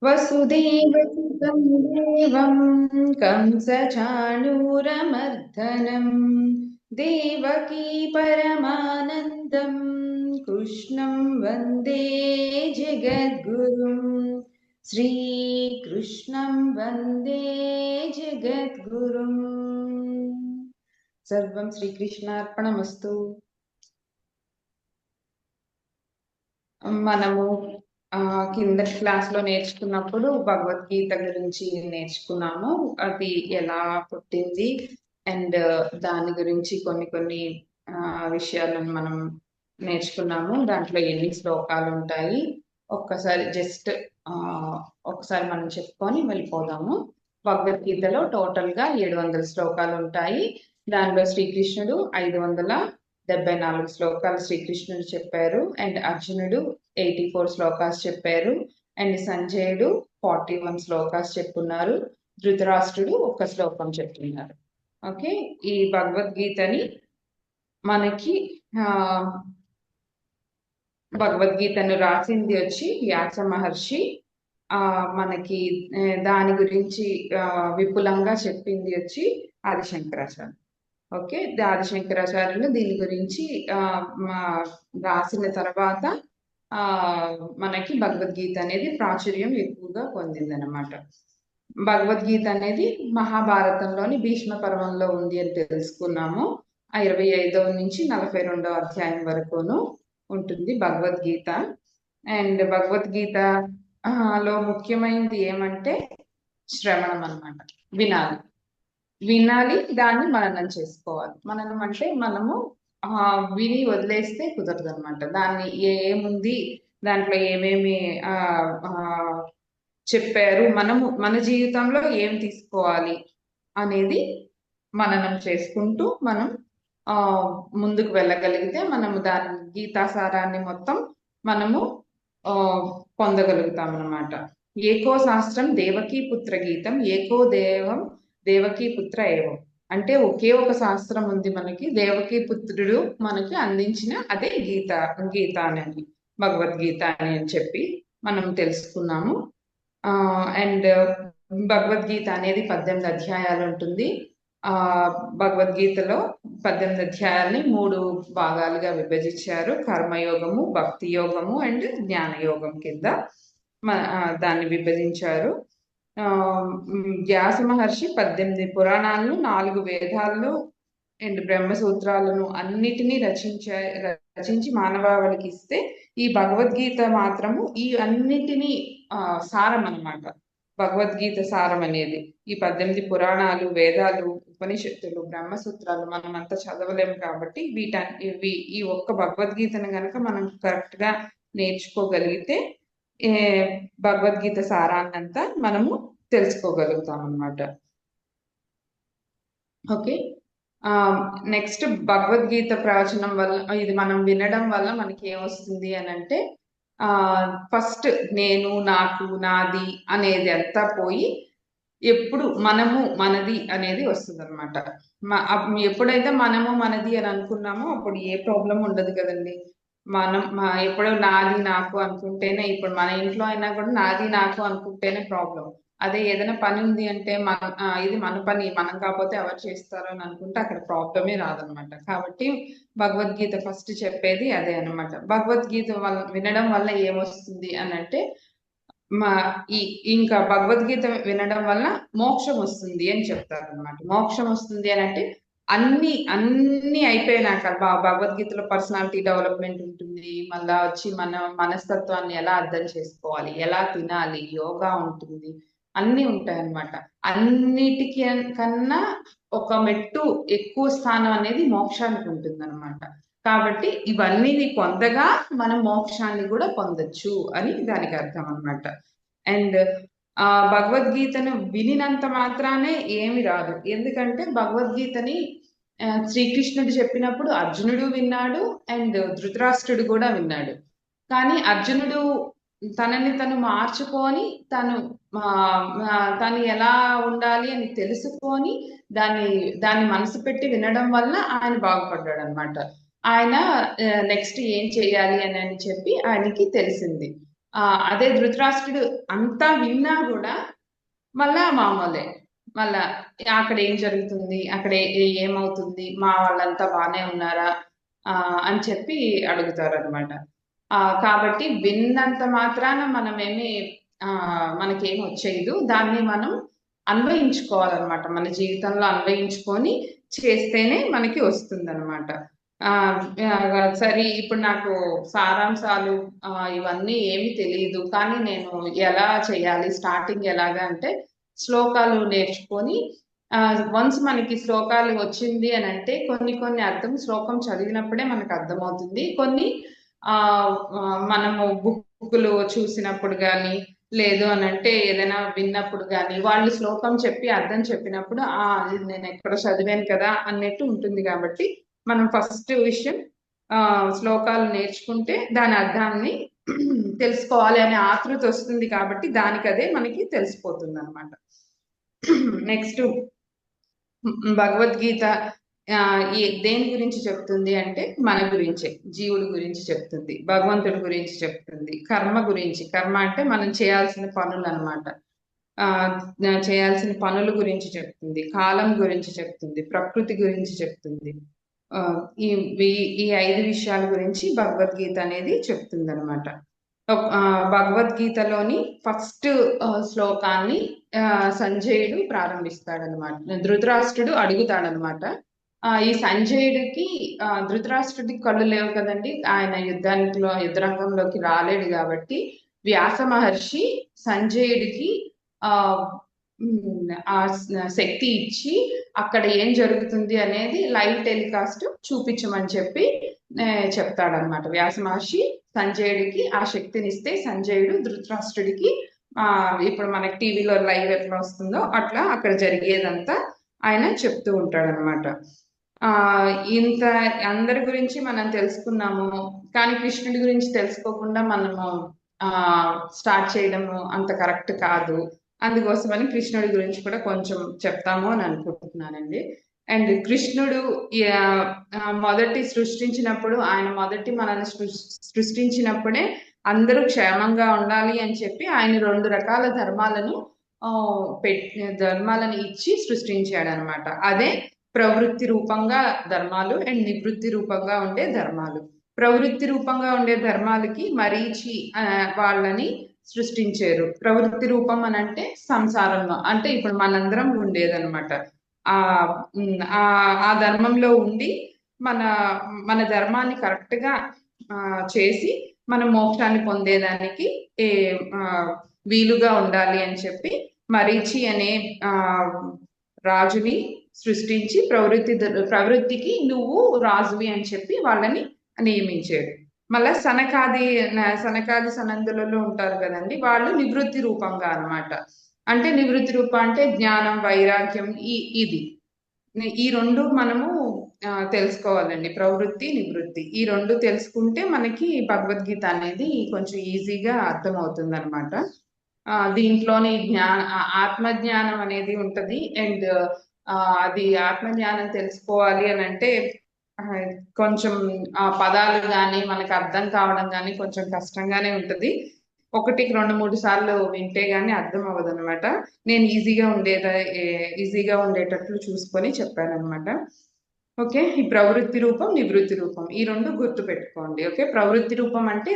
वसुदेवसुतं देवं कंसचाणूरमर्दनं देवकी परमानन्दं कृष्णं वन्दे जगद्गुरुं श्रीकृष्णं वन्दे जगद्गुरुम् सर्वं श्रीकृष्णार्पणमस्तु। మనము కింద క్లాస్ లో నేర్చుకున్నప్పుడు భగవద్గీత గురించి నేర్చుకున్నాము. అది ఎలా పుట్టింది అండ్ దాని గురించి కొన్ని కొన్ని విషయాలను మనం నేర్చుకున్నాము. దాంట్లో ఎన్ని శ్లోకాలు ఉంటాయి ఒక్కసారి జస్ట్ ఒకసారి మనం చెప్పుకొని వెళ్ళిపోదాము. భగవద్గీతలో టోటల్ గా 700 శ్లోకాలు ఉంటాయి. దానిలో శ్రీకృష్ణుడు 574 శ్లోకాలు శ్రీకృష్ణుడు చెప్పారు అండ్ అర్జునుడు 84 శ్లోకాస్ చెప్పారు అండ్ సంజయుడు 41 శ్లోకాస్ చెప్పున్నారు. ధృతరాష్ట్రుడు ఒక్క శ్లోకం చెప్తున్నారు. ఓకే, ఈ భగవద్గీతని మనకి భగవద్గీతను రాసింది వచ్చి వ్యాస మహర్షి. మనకి దాని గురించి విపులంగా చెప్పింది వచ్చి ఆదిశంకరాచార్య. ఓకే, ఆదిశంకరాచార్యులు దీని గురించి రాసిన తర్వాత మనకి భగవద్గీత అనేది ప్రాచుర్యం ఎక్కువగా పొందింది అనమాట. భగవద్గీత అనేది మహాభారతంలోని భీష్మ పర్వంలో ఉంది అని తెలుసుకున్నాము. 25వ నుంచి 42వ అధ్యాయం వరకును ఉంటుంది భగవద్గీత. అండ్ భగవద్గీత లో ముఖ్యమైనది ఏమంటే శ్రవణం అన్నమాట. వినాలి, దాన్ని మననం చేసుకోవాలి. మననం అంటే మనము విని వదిలేస్తే కుదరదు అనమాట. దాన్ని ఏముంది దాంట్లో ఏమేమి చెప్పారు, మనము మన జీవితంలో ఏం తీసుకోవాలి అనేది మననం చేసుకుంటూ మనం ముందుకు వెళ్ళగలిగితే మనము దాని గీతాసారాన్ని మొత్తం మనము పొందగలుగుతాం అన్నమాట. ఏకో శాస్త్రం దేవకీ పుత్ర గీతం ఏకో దేవం దేవకీ పుత్ర ఏవం అంటే ఒకే ఒక శాస్త్రం ఉంది మనకి, దేవకీ పుత్రుడు మనకి అందించిన అదే గీత అనేది భగవద్గీత అని చెప్పి మనం తెలుసుకున్నాము. అండ్ భగవద్గీత అనేది 18 అధ్యాయాలు ఉంటుంది. భగవద్గీతలో 18 అధ్యాయాలని 3 భాగాలుగా విభజించారు. కర్మయోగము, భక్తి యోగము అండ్ జ్ఞాన యోగం కింద దాన్ని విభజించారు. వ్యాస మహర్షి 18 పురాణాలను, 4 వేదాలను అండ్ బ్రహ్మసూత్రాలను అన్నిటినీ రచించి మానవాళికి ఇస్తే ఈ భగవద్గీత మాత్రము ఈ అన్నిటినీ సారం అన్నమాట. భగవద్గీత సారం అనేది ఈ 18 పురాణాలు, వేదాలు, ఉపనిషత్తులు, బ్రహ్మసూత్రాలు మనం అంతా చదవలేము కాబట్టి ఈ ఒక్క భగవద్గీతను గనక మనం కరెక్ట్ గా నేర్చుకోగలిగితే భగవద్గీత సారాన్నంతా మనము తెలుసుకోగలుగుతాం అన్నమాట. ఓకే, నెక్స్ట్ భగవద్గీత ప్రవచనం వల్ల ఇది మనం వినడం వల్ల మనకి ఏమొస్తుంది అని అంటే ఫస్ట్ నేను, నాకు, నాది అనేది అంతా పోయి ఎప్పుడు మనము మనది అనేది వస్తుంది అనమాట. ఎప్పుడైతే మనము మనది అని అనుకున్నామో అప్పుడు ఏ ప్రాబ్లం ఉండదు కదండి. మనం ఎప్పుడో నాది నాకు అనుకుంటేనే, ఇప్పుడు మన ఇంట్లో అయినా కూడా నాది నాకు అనుకుంటేనే ప్రాబ్లం. అదే ఏదైనా పని ఉంది అంటే ఇది మన పని, మనం కాకపోతే ఎవరు చేస్తారు అని అనుకుంటే అక్కడ ప్రాబ్లమే రాదనమాట. కాబట్టి భగవద్గీత ఫస్ట్ చెప్పేది అదే అనమాట. భగవద్గీత వినడం వల్ల ఏమొస్తుంది అని అంటే ఇంకా భగవద్గీత వినడం వల్ల మోక్షం వస్తుంది అని చెప్తారు అనమాట. మోక్షం వస్తుంది అని అంటే అన్ని అయిపోయినాక భగవద్గీతలో పర్సనాలిటీ డెవలప్మెంట్ ఉంటుంది. మళ్ళా వచ్చి మన మనస్తత్వాన్ని ఎలా అర్థం చేసుకోవాలి, ఎలా తినాలి, యోగా ఉంటుంది, అన్ని ఉంటాయి అన్నమాట. అన్నిటికీ కన్నా ఒక మెట్టు ఎక్కువ స్థానం అనేది మోక్షానికి ఉంటుంది అనమాట. కాబట్టి ఇవన్నీ పొందగా మనం మోక్షాన్ని కూడా పొందొచ్చు అని దానికి అర్థం అన్నమాట. అండ్ భగవద్గీతను వినినంత మాత్రానే ఏమి రాదు. ఎందుకంటే భగవద్గీతని శ్రీకృష్ణుడు చెప్పినప్పుడు అర్జునుడు విన్నాడు అండ్ ధృతరాష్ట్రుడు కూడా విన్నాడు. కానీ అర్జునుడు తనని తను మార్చుకొని తను ఎలా ఉండాలి అని తెలుసుకొని దాన్ని మనసు పెట్టి వినడం వల్ల ఆయన బాగుపడ్డాడు అనమాట. ఆయన నెక్స్ట్ ఏం చేయాలి అని చెప్పి ఆయనకి తెలిసింది. అదే ధృతరాష్ట్రుడు అంతా విన్నా కూడా మళ్ళా మామూలే. మళ్ళా అక్కడ ఏం జరుగుతుంది? అక్కడ ఏమవుతుంది? మా వాళ్ళంతా బానే ఉన్నారా? అని చెప్పి అడుగుతారనమాట. కాబట్టి విన్నంత మాత్రాన మనమేమి మనకేమి వచ్చేయదు. దాన్ని మనం అన్వయించుకోవాలన్నమాట. మన జీవితంలో అన్వయించుకొని చేస్తేనే మనకి వస్తుందన్నమాట. సరే ఇప్పుడు నాకు సారాంశాలు ఇవన్నీ ఏమి తెలియదు. కానీ నేను ఎలా చేయాలి? స్టార్టింగ్ ఎలాగా అంటే శ్లోకాలు నేర్చుకొని వన్స్ మనకి శ్లోకాలు వచ్చింది అని అంటే కొన్ని కొన్ని అర్థం శ్లోకం చదివినప్పుడే మనకు అర్థమవుతుంది. కొన్ని ఆ మనము బుక్కులు చూసినప్పుడు కానీ లేదు అని అంటే ఏదైనా విన్నప్పుడు కానీ వాళ్ళు శ్లోకం చెప్పి అర్థం చెప్పినప్పుడు ఇది నేను ఎక్కడ చదివాను కదా అన్నట్టు ఉంటుంది. కాబట్టి మనం ఫస్ట్ విషయం శ్లోకాలు నేర్చుకుంటే దాని అర్థాన్ని తెలుసుకోవాలి అనే ఆతృత వస్తుంది. కాబట్టి దానికదే మనకి తెలిసిపోతుంది అనమాట. నెక్స్ట్ భగవద్గీత దేని గురించి చెప్తుంది అంటే మన గురించే, జీవుడి గురించి చెప్తుంది, భగవంతుడి గురించి చెప్తుంది, కర్మ గురించి. కర్మ అంటే మనం చేయాల్సిన పనులు అనమాట. చేయాల్సిన పనుల గురించి చెప్తుంది, కాలం గురించి చెప్తుంది, ప్రకృతి గురించి చెప్తుంది. ఈ ఈ 5 విషయాల గురించి భగవద్గీత అనేది చెప్తుంది అనమాట. భగవద్గీతలోని ఫస్ట్ శ్లోకాన్ని సంజయుడు ప్రారంభిస్తాడనమాట. ధృతరాష్ట్రుడు అడుగుతాడనమాట. ఈ సంజయుడికి ధృతరాష్ట్రుడికి కళ్ళు లేవు కదండి, ఆయన యుద్ధరంగంలోకి రాలేడు. కాబట్టి వ్యాస మహర్షి సంజయుడికి ఆ శక్తి ఇచ్చి అక్కడ ఏం జరుగుతుంది అనేది లైవ్ టెలికాస్ట్ చూపించమని చెప్పి చెప్తాడనమాట. వ్యాస మహర్షి సంజయుడికి ఆ శక్తిని ఇస్తే సంజయుడు ధృతరాష్ట్రుడికి ఇప్పుడు మనకి టీవీలో లైవ్ ఎట్లా వస్తుందో అట్లా అక్కడ జరిగేదంతా ఆయన చెప్తూ ఉంటాడనమాట. ఇంత అందరి గురించి మనం తెలుసుకున్నాము, కానీ కృష్ణుడి గురించి తెలుసుకోకుండా మనము స్టార్ట్ చేయడము అంత కరెక్ట్ కాదు. అందుకోసమని కృష్ణుడి గురించి కూడా కొంచెం చెప్తాము అని అనుకుంటున్నానండి. అండ్ కృష్ణుడు మొదటి సృష్టించినప్పుడు, ఆయన మొదటి మనల్ని సృష్టించినప్పుడే అందరూ క్షేమంగా ఉండాలి అని చెప్పి ఆయన 2 రకాల ధర్మాలను ఇచ్చి సృష్టించాడు అనమాట. అదే ప్రవృత్తి రూపంగా ధర్మాలు అండ్ నివృత్తి రూపంగా ఉండే ధర్మాలు. ప్రవృత్తి రూపంగా ఉండే ధర్మాలకి మరీచి వాళ్ళని సృష్టించారు. ప్రవృత్తి రూపం అని అంటే సంసారంలో, అంటే ఇప్పుడు మనందరం ఉండేదన్నమాట. ఆ ధర్మంలో ఉండి మన ధర్మాన్ని కరెక్ట్ గా చేసి మన మోక్షాన్ని పొందేదానికి వీలుగా ఉండాలి అని చెప్పి మరీచి అనే రాజుని సృష్టించి ప్రవృత్తికి నువ్వు రాజువి అని చెప్పి వాళ్ళని నియమించాడు. మళ్ళా సనకాది సనందులలో ఉంటారు కదండి, వాళ్ళు నివృత్తి రూపంగా అన్నమాట. అంటే నివృత్తి రూపం అంటే జ్ఞానం, వైరాగ్యం, ఇది ఈ 2 మనము తెలుసుకోవాలండి. ప్రవృత్తి, నివృత్తి ఈ 2 తెలుసుకుంటే మనకి భగవద్గీత అనేది కొంచెం ఈజీగా అర్థమవుతుంది అనమాట. దీంట్లోని ఆత్మజ్ఞానం అనేది ఉంటది. అండ్ అది ఆత్మజ్ఞానం తెలుసుకోవాలి అని అంటే కొంచెం పదాలు కానీ మనకు అర్థం కావడం కానీ కొంచెం కష్టంగానే ఉంటది. 1కి 2, 3 సార్లు వింటే గానీ అర్థం అవ్వదు అనమాట. నేను ఈజీగా ఉండేటట్లు చూసుకొని చెప్పాను అనమాట. ఓకే, ఈ ప్రవృత్తి రూపం, నివృత్తి రూపం ఈ 2 గుర్తు పెట్టుకోండి. ఓకే, ప్రవృత్తి రూపం అంటే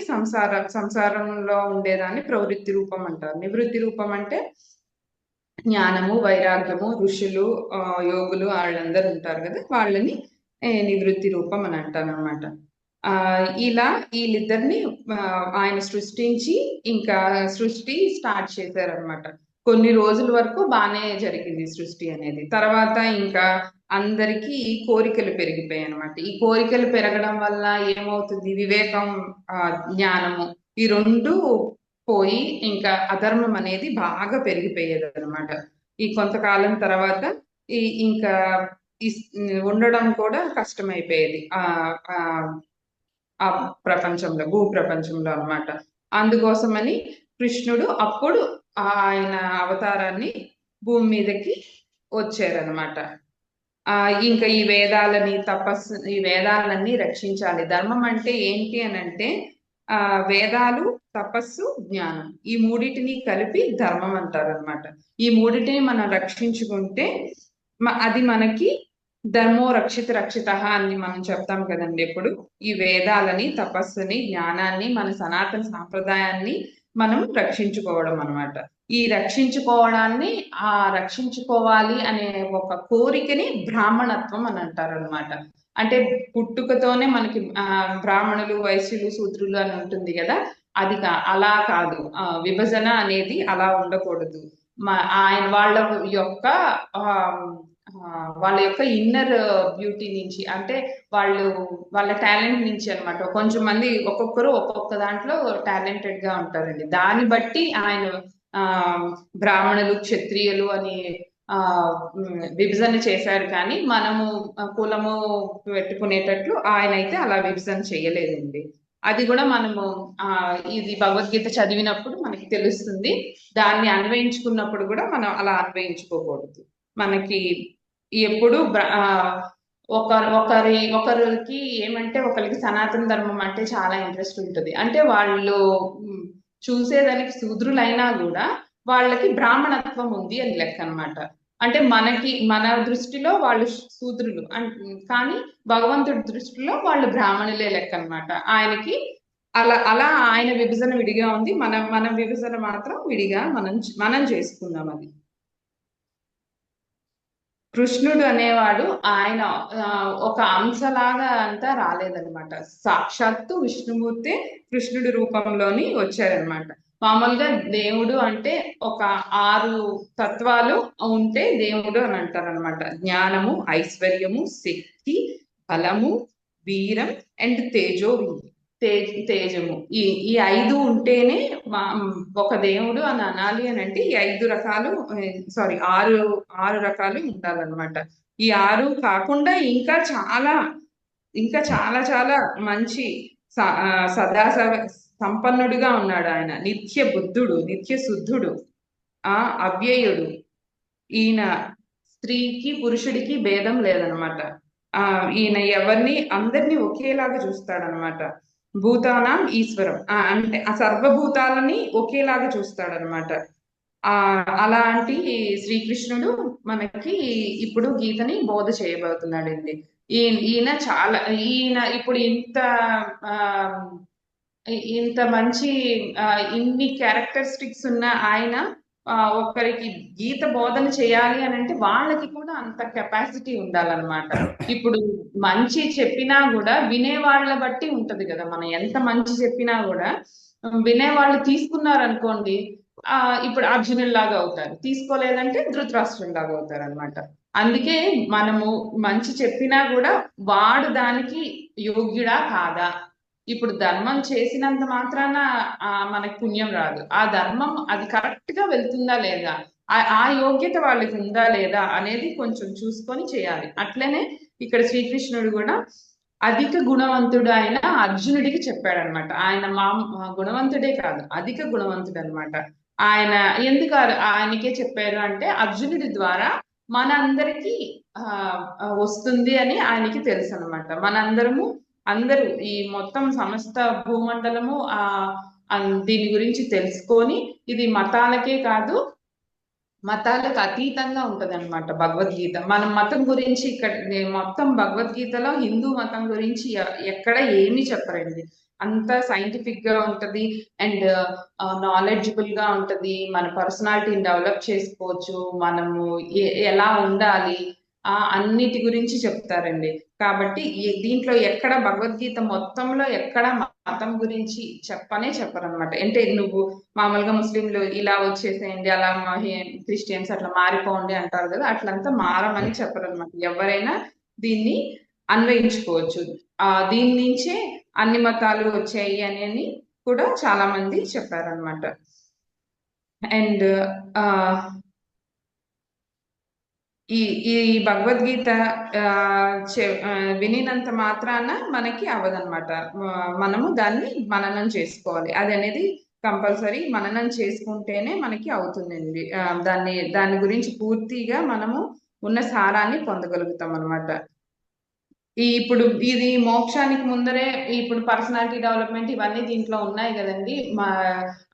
సంసారంలో ఉండేదాన్ని ప్రవృత్తి రూపం అంటారు. నివృత్తి రూపం అంటే జ్ఞానము, వైరాగ్యము, ఋషులు, యోగులు వాళ్ళందరూ ఉంటారు కదా, వాళ్ళని నివృత్తి రూపం అని అంటానమాట. ఇలా వీళ్ళిద్దరిని ఆయన సృష్టించి ఇంకా సృష్టి స్టార్ట్ చేశారనమాట. కొన్ని రోజుల వరకు బాగానే జరిగింది సృష్టి అనేది. తర్వాత ఇంకా అందరికీ కోరికలు పెరిగిపోయాయి అనమాట. ఈ కోరికలు పెరగడం వల్ల ఏమవుతుంది, వివేకం, జ్ఞానము ఈ 2 పోయి ఇంకా అధర్మం అనేది బాగా పెరిగిపోయేది అనమాట. ఈ కొంతకాలం తర్వాత ఇంకా ఉండడం కూడా కష్టమైపోయేది ఆ ప్రపంచంలో, భూ ప్రపంచంలో అనమాట. అందుకోసమని కృష్ణుడు అప్పుడు ఆయన అవతారాన్ని భూమి మీదకి వచ్చారనమాట. ఇంకా ఈ వేదాలన్నీ రక్షించాలి. ధర్మం అంటే ఏంటి అని అంటే వేదాలు తపస్సు, జ్ఞానం, ఈ మూడిటిని కలిపి ధర్మం అంటారు అనమాట. ఈ మూడిటిని మనం రక్షించుకుంటే అది మనకి ధర్మో రక్షిత రక్షిత అని మనం చెప్తాం కదండి ఎప్పుడు. ఈ వేదాలని, తపస్సుని, జ్ఞానాన్ని, మన సనాతన సాంప్రదాయాన్ని మనం రక్షించుకోవడం అన్నమాట. ఈ రక్షించుకోవడాన్ని రక్షించుకోవాలి అనే ఒక కోరికని బ్రాహ్మణత్వం అని అంటారు అనమాట. అంటే పుట్టుకతోనే మనకి బ్రాహ్మణులు, వైశ్యులు, శూద్రులు అని ఉంటుంది కదా, అది అలా కాదు. విభజన అనేది అలా ఉండకూడదు. ఆయన యొక్క వాళ్ళ యొక్క ఇన్నర్ బ్యూటీ నుంచి, అంటే వాళ్ళ టాలెంట్ నుంచి అన్నమాట. కొంచెం మంది ఒక్కొక్కరు ఒక్కొక్క దాంట్లో టాలెంటెడ్ గా ఉంటారండి. దాన్ని బట్టి ఆయన బ్రాహ్మణులు, క్షత్రియులు అని విభజన చేశారు. కానీ మనము కులము పెట్టుకునేటట్లు ఆయన అయితే అలా విభజన చేయలేదండి. అది కూడా మనము ఇది భగవద్గీత చదివినప్పుడు మనకి తెలుస్తుంది. దాన్ని అన్వయించుకున్నప్పుడు కూడా మనం అలా అన్వయించుకోకూడదు. మనకి ఎప్పుడు ఒకరికి ఏమంటే, ఒకరికి సనాతన ధర్మం అంటే చాలా ఇంట్రెస్ట్ ఉంటుంది. అంటే వాళ్ళు చూసేదానికి శూద్రులైనా కూడా వాళ్ళకి బ్రాహ్మణత్వం ఉంది అని లెక్క అనమాట. అంటే మన దృష్టిలో వాళ్ళు శూద్రులు, కానీ భగవంతుడి దృష్టిలో వాళ్ళు బ్రాహ్మణులే లెక్క అనమాట. ఆయనకి అలా ఆయన విభజన విడిగా ఉంది, మన విభజన మాత్రం విడిగా మనం చేసుకుందాం. అది కృష్ణుడు అనేవాడు ఆయన ఒక అంశలాగా అంతా రాలేదనమాట. సాక్షాత్తు విష్ణుమూర్తి కృష్ణుడి రూపంలోని వచ్చారనమాట. మామూలుగా దేవుడు అంటే ఒక 6 తత్వాలు ఉంటే దేవుడు అని అంటారనమాట. జ్ఞానము, ఐశ్వర్యము, శక్తి, బలము, వీరం అండ్ తేజము. ఈ 5 ఉంటేనే ఒక దేవుడు అని అనాలి అని అంటే ఈ 5 రకాలు, సారీ 6 రకాలు ఉండాలన్నమాట. ఈ 6 కాకుండా ఇంకా చాలా చాలా మంచి సదా సంపన్నుడిగా ఉన్నాడు ఆయన. నిత్య బుద్ధుడు, నిత్య శుద్ధుడు, అవ్యయుడు. ఈయన స్త్రీకి పురుషుడికి భేదం లేదనమాట. ఈయన అందరినీ ఒకేలాగా చూస్తాడనమాట. భూతానాం ఈశ్వరం, అంటే ఆ సర్వభూతాలని ఒకేలాగా చూస్తాడనమాట. అలాంటి శ్రీకృష్ణుడు మనకి ఇప్పుడు గీతని బోధ చేయబోతున్నాడండి. ఈయన ఇప్పుడు ఇంత మంచి ఇన్ని క్యారెక్టరిస్టిక్స్ ఉన్న ఆయన ఒకరికి గీత బోధన చేయాలి అని అంటే వాళ్ళకి కూడా అంత కెపాసిటీ ఉండాలన్నమాట. ఇప్పుడు మంచి చెప్పినా కూడా వినే వాళ్ళ బట్టి ఉంటది కదా. మనం ఎంత మంచి చెప్పినా కూడా వినేవాళ్ళు తీసుకున్నారనుకోండి, ఇప్పుడు అర్జునుల్లాగా అవుతారు. తీసుకోలేదంటే ధృతరాష్ట్రుల్లాగా అవుతారు అనమాట. అందుకే మనము మంచి చెప్పినా కూడా వాడు దానికి యోగ్యుడా కాదా. ఇప్పుడు ధర్మం చేసినంత మాత్రాన మనకి పుణ్యం రాదు. ఆ ధర్మం అది కరెక్ట్ గా వెళ్తుందా లేదా, ఆ యోగ్యత వాళ్ళకి ఉందా లేదా అనేది కొంచెం చూసుకొని చేయాలి. అట్లనే ఇక్కడ శ్రీకృష్ణుడు కూడా అధిక గుణవంతుడు అయిన అర్జునుడికి చెప్పాడనమాట. ఆయన గుణవంతుడే కాదు, అధిక గుణవంతుడు అనమాట. ఆయన ఎందుకు ఆయనకే చెప్పారు అంటే, అర్జునుడి ద్వారా మనందరికీ వస్తుంది అని ఆయనకి తెలుసు అనమాట. అందరూ ఈ మొత్తం సమస్త భూమండలము దీని గురించి తెలుసుకొని, ఇది మతాలకే కాదు, మతాలకు అతీతంగా ఉంటది అనమాట భగవద్గీత. మనం మతం గురించి ఇక్కడ మొత్తం భగవద్గీతలో హిందూ మతం గురించి ఎక్కడ ఏమీ చెప్పరండి. అంత సైంటిఫిక్ గా ఉంటది అండ్ నాలెడ్జబుల్ గా ఉంటది. మన పర్సనాలిటీని డెవలప్ చేసుకోవచ్చు, మనము ఎలా ఉండాలి, అన్నిటి గురించి చెప్తారండి. కాబట్టి దీంట్లో ఎక్కడ భగవద్గీత మొత్తంలో ఎక్కడ మతం గురించి చెప్పరనమాట. అంటే నువ్వు మామూలుగా ముస్లింలు ఇలా వచ్చేసేయండి, అలా క్రిస్టియన్స్ అట్లా మారిపోండి అంటారు కదా, అట్లంతా మారమని చెప్పరనమాట. ఎవరైనా దీన్ని అన్వయించుకోవచ్చు. దీని నుంచే అన్ని మతాలు వచ్చాయి అని కూడా చాలా మంది చెప్పారనమాట. అండ్ ఈ భగవద్గీత వినినంత మాత్రాన మనకి అవ్వదన్నమాట. మనము దాన్ని మననం చేసుకోవాలి. అది అనేది కంపల్సరీ మననం చేసుకుంటేనే మనకి అవుతుందండి. దాని గురించి పూర్తిగా మనము ఉన్న సారాన్ని పొందగలుగుతాం అనమాట. ఇప్పుడు ఇది మోక్షానికి ముందరే ఇప్పుడు పర్సనాలిటీ డెవలప్మెంట్ ఇవన్నీ దీంట్లో ఉన్నాయి కదండి.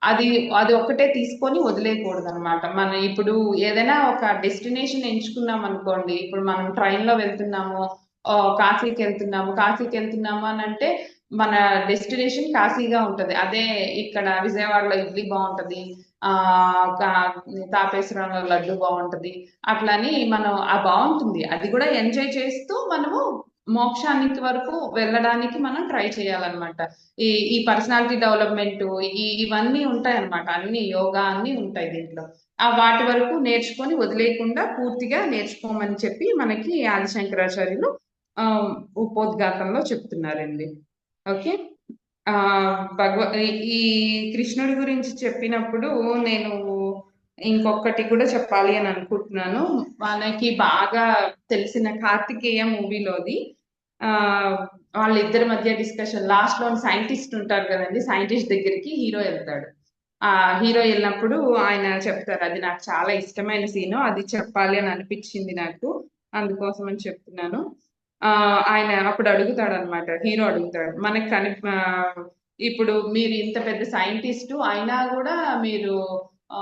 అది అది ఒక్కటే తీసుకొని వదిలేయకూడదు అనమాట. మనం ఇప్పుడు ఏదైనా ఒక డెస్టినేషన్ ఎంచుకున్నాం అనుకోండి. ఇప్పుడు మనం ట్రైన్ లో వెళ్తున్నాము, కాశీకి వెళ్తున్నాము అని అంటే మన డెస్టినేషన్ కాశీగా ఉంటది. అదే ఇక్కడ విజయవాడలో ఇడ్లీ బాగుంటది, ఆ తాపేశ్వరంలో లడ్డు బాగుంటది, అట్లని మనం ఆ బాగుంటుంది. అది కూడా ఎంజాయ్ చేస్తూ మనము మోక్షానికి వరకు వెళ్ళడానికి మనం ట్రై చేయాలన్నమాట. ఈ ఈ పర్సనాలిటీ డెవలప్మెంట్ ఇవన్నీ ఉంటాయన్నమాట. అన్ని యోగా అన్ని ఉంటాయి దీంట్లో. ఆ వాటి వరకు నేర్చుకొని వదిలేయకుండా పూర్తిగా నేర్చుకోమని చెప్పి మనకి ఆదిశంకరాచార్యులు ఆ ఉపోద్ఘాతంలో చెప్తున్నారండి. ఓకే. ఆ ఈ కృష్ణుడి గురించి చెప్పినప్పుడు నేను ఇంకొకటి కూడా చెప్పాలి అని అనుకుంటున్నాను. మనకి బాగా తెలిసిన కార్తికేయ మూవీలోది ఆ వాళ్ళిద్దరి మధ్య డిస్కషన్ లాస్ట్ లో సైంటిస్ట్ ఉంటారు కదండి. సైంటిస్ట్ దగ్గరికి హీరో వెళ్తాడు. ఆ హీరో వెళ్ళినప్పుడు ఆయన చెప్తారు, అది నాకు చాలా ఇష్టమైన సీను, అది చెప్పాలి అని అనిపించింది నాకు, అందుకోసం అని చెప్తున్నాను. ఆ ఆయన అప్పుడు అడుగుతాడు అనమాట, హీరో అడుగుతాడు, మనకి ఇప్పుడు మీరు ఇంత పెద్ద సైంటిస్ట్ అయినా కూడా మీరు ఆ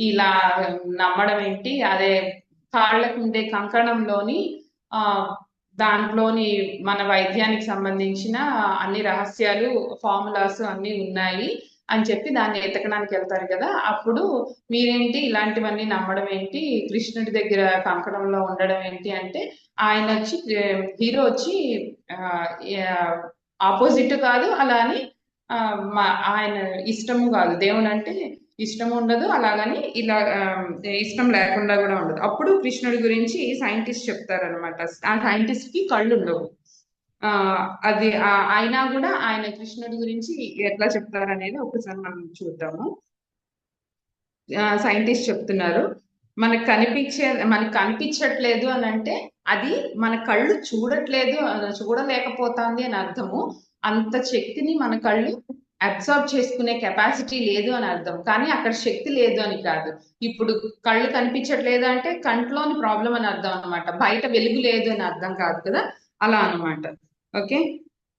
ఇలా నమ్మడం ఏంటి? అదే కాళ్ళకు ఉండే కంకణంలోని ఆ దాంట్లోని మన వైద్యానికి సంబంధించిన అన్ని రహస్యాలు, ఫార్ములాస్ అన్ని ఉన్నాయి అని చెప్పి దాన్ని ఎతకడానికి వెళ్తారు కదా. అప్పుడు మీరేంటి ఇలాంటివన్నీ నమ్మడం ఏంటి, కృష్ణుడి దగ్గర కంకణంలో ఉండడం ఏంటి అంటే, ఆయన వచ్చి హీరో వచ్చి ఆపోజిట్ కాదు, అలా అని ఆయన ఇష్టము కాదు, దేవుడు అంటే ఇష్టం ఉండదు, అలాగని ఇలా ఇష్టం లేకుండా కూడా ఉండదు. అప్పుడు కృష్ణుడి గురించి సైంటిస్ట్ చెప్తారనమాట. ఆ సైంటిస్ట్ కి కళ్ళు ఉండవు. ఆ అది అయినా కూడా ఆయన కృష్ణుడి గురించి ఎట్లా చెప్తారనేది ఒకసారి మనం చూద్దాము. సైంటిస్ట్ చెప్తున్నారు, మనకు కనిపించట్లేదు అని అంటే అది మన కళ్ళు చూడలేకపోతుంది అని అర్థము. అంత శక్తిని మన కళ్ళు అబ్సార్బ్ చేసుకునే కెపాసిటీ లేదు అని అర్థం. కానీ అక్కడ శక్తి లేదు అని కాదు. ఇప్పుడు కళ్ళు కనిపించట్లేదు అంటే కంట్లోని ప్రాబ్లం అని అర్థం అనమాట, బయట వెలుగు లేదు అని అర్థం కాదు కదా, అలా అనమాట. ఓకే.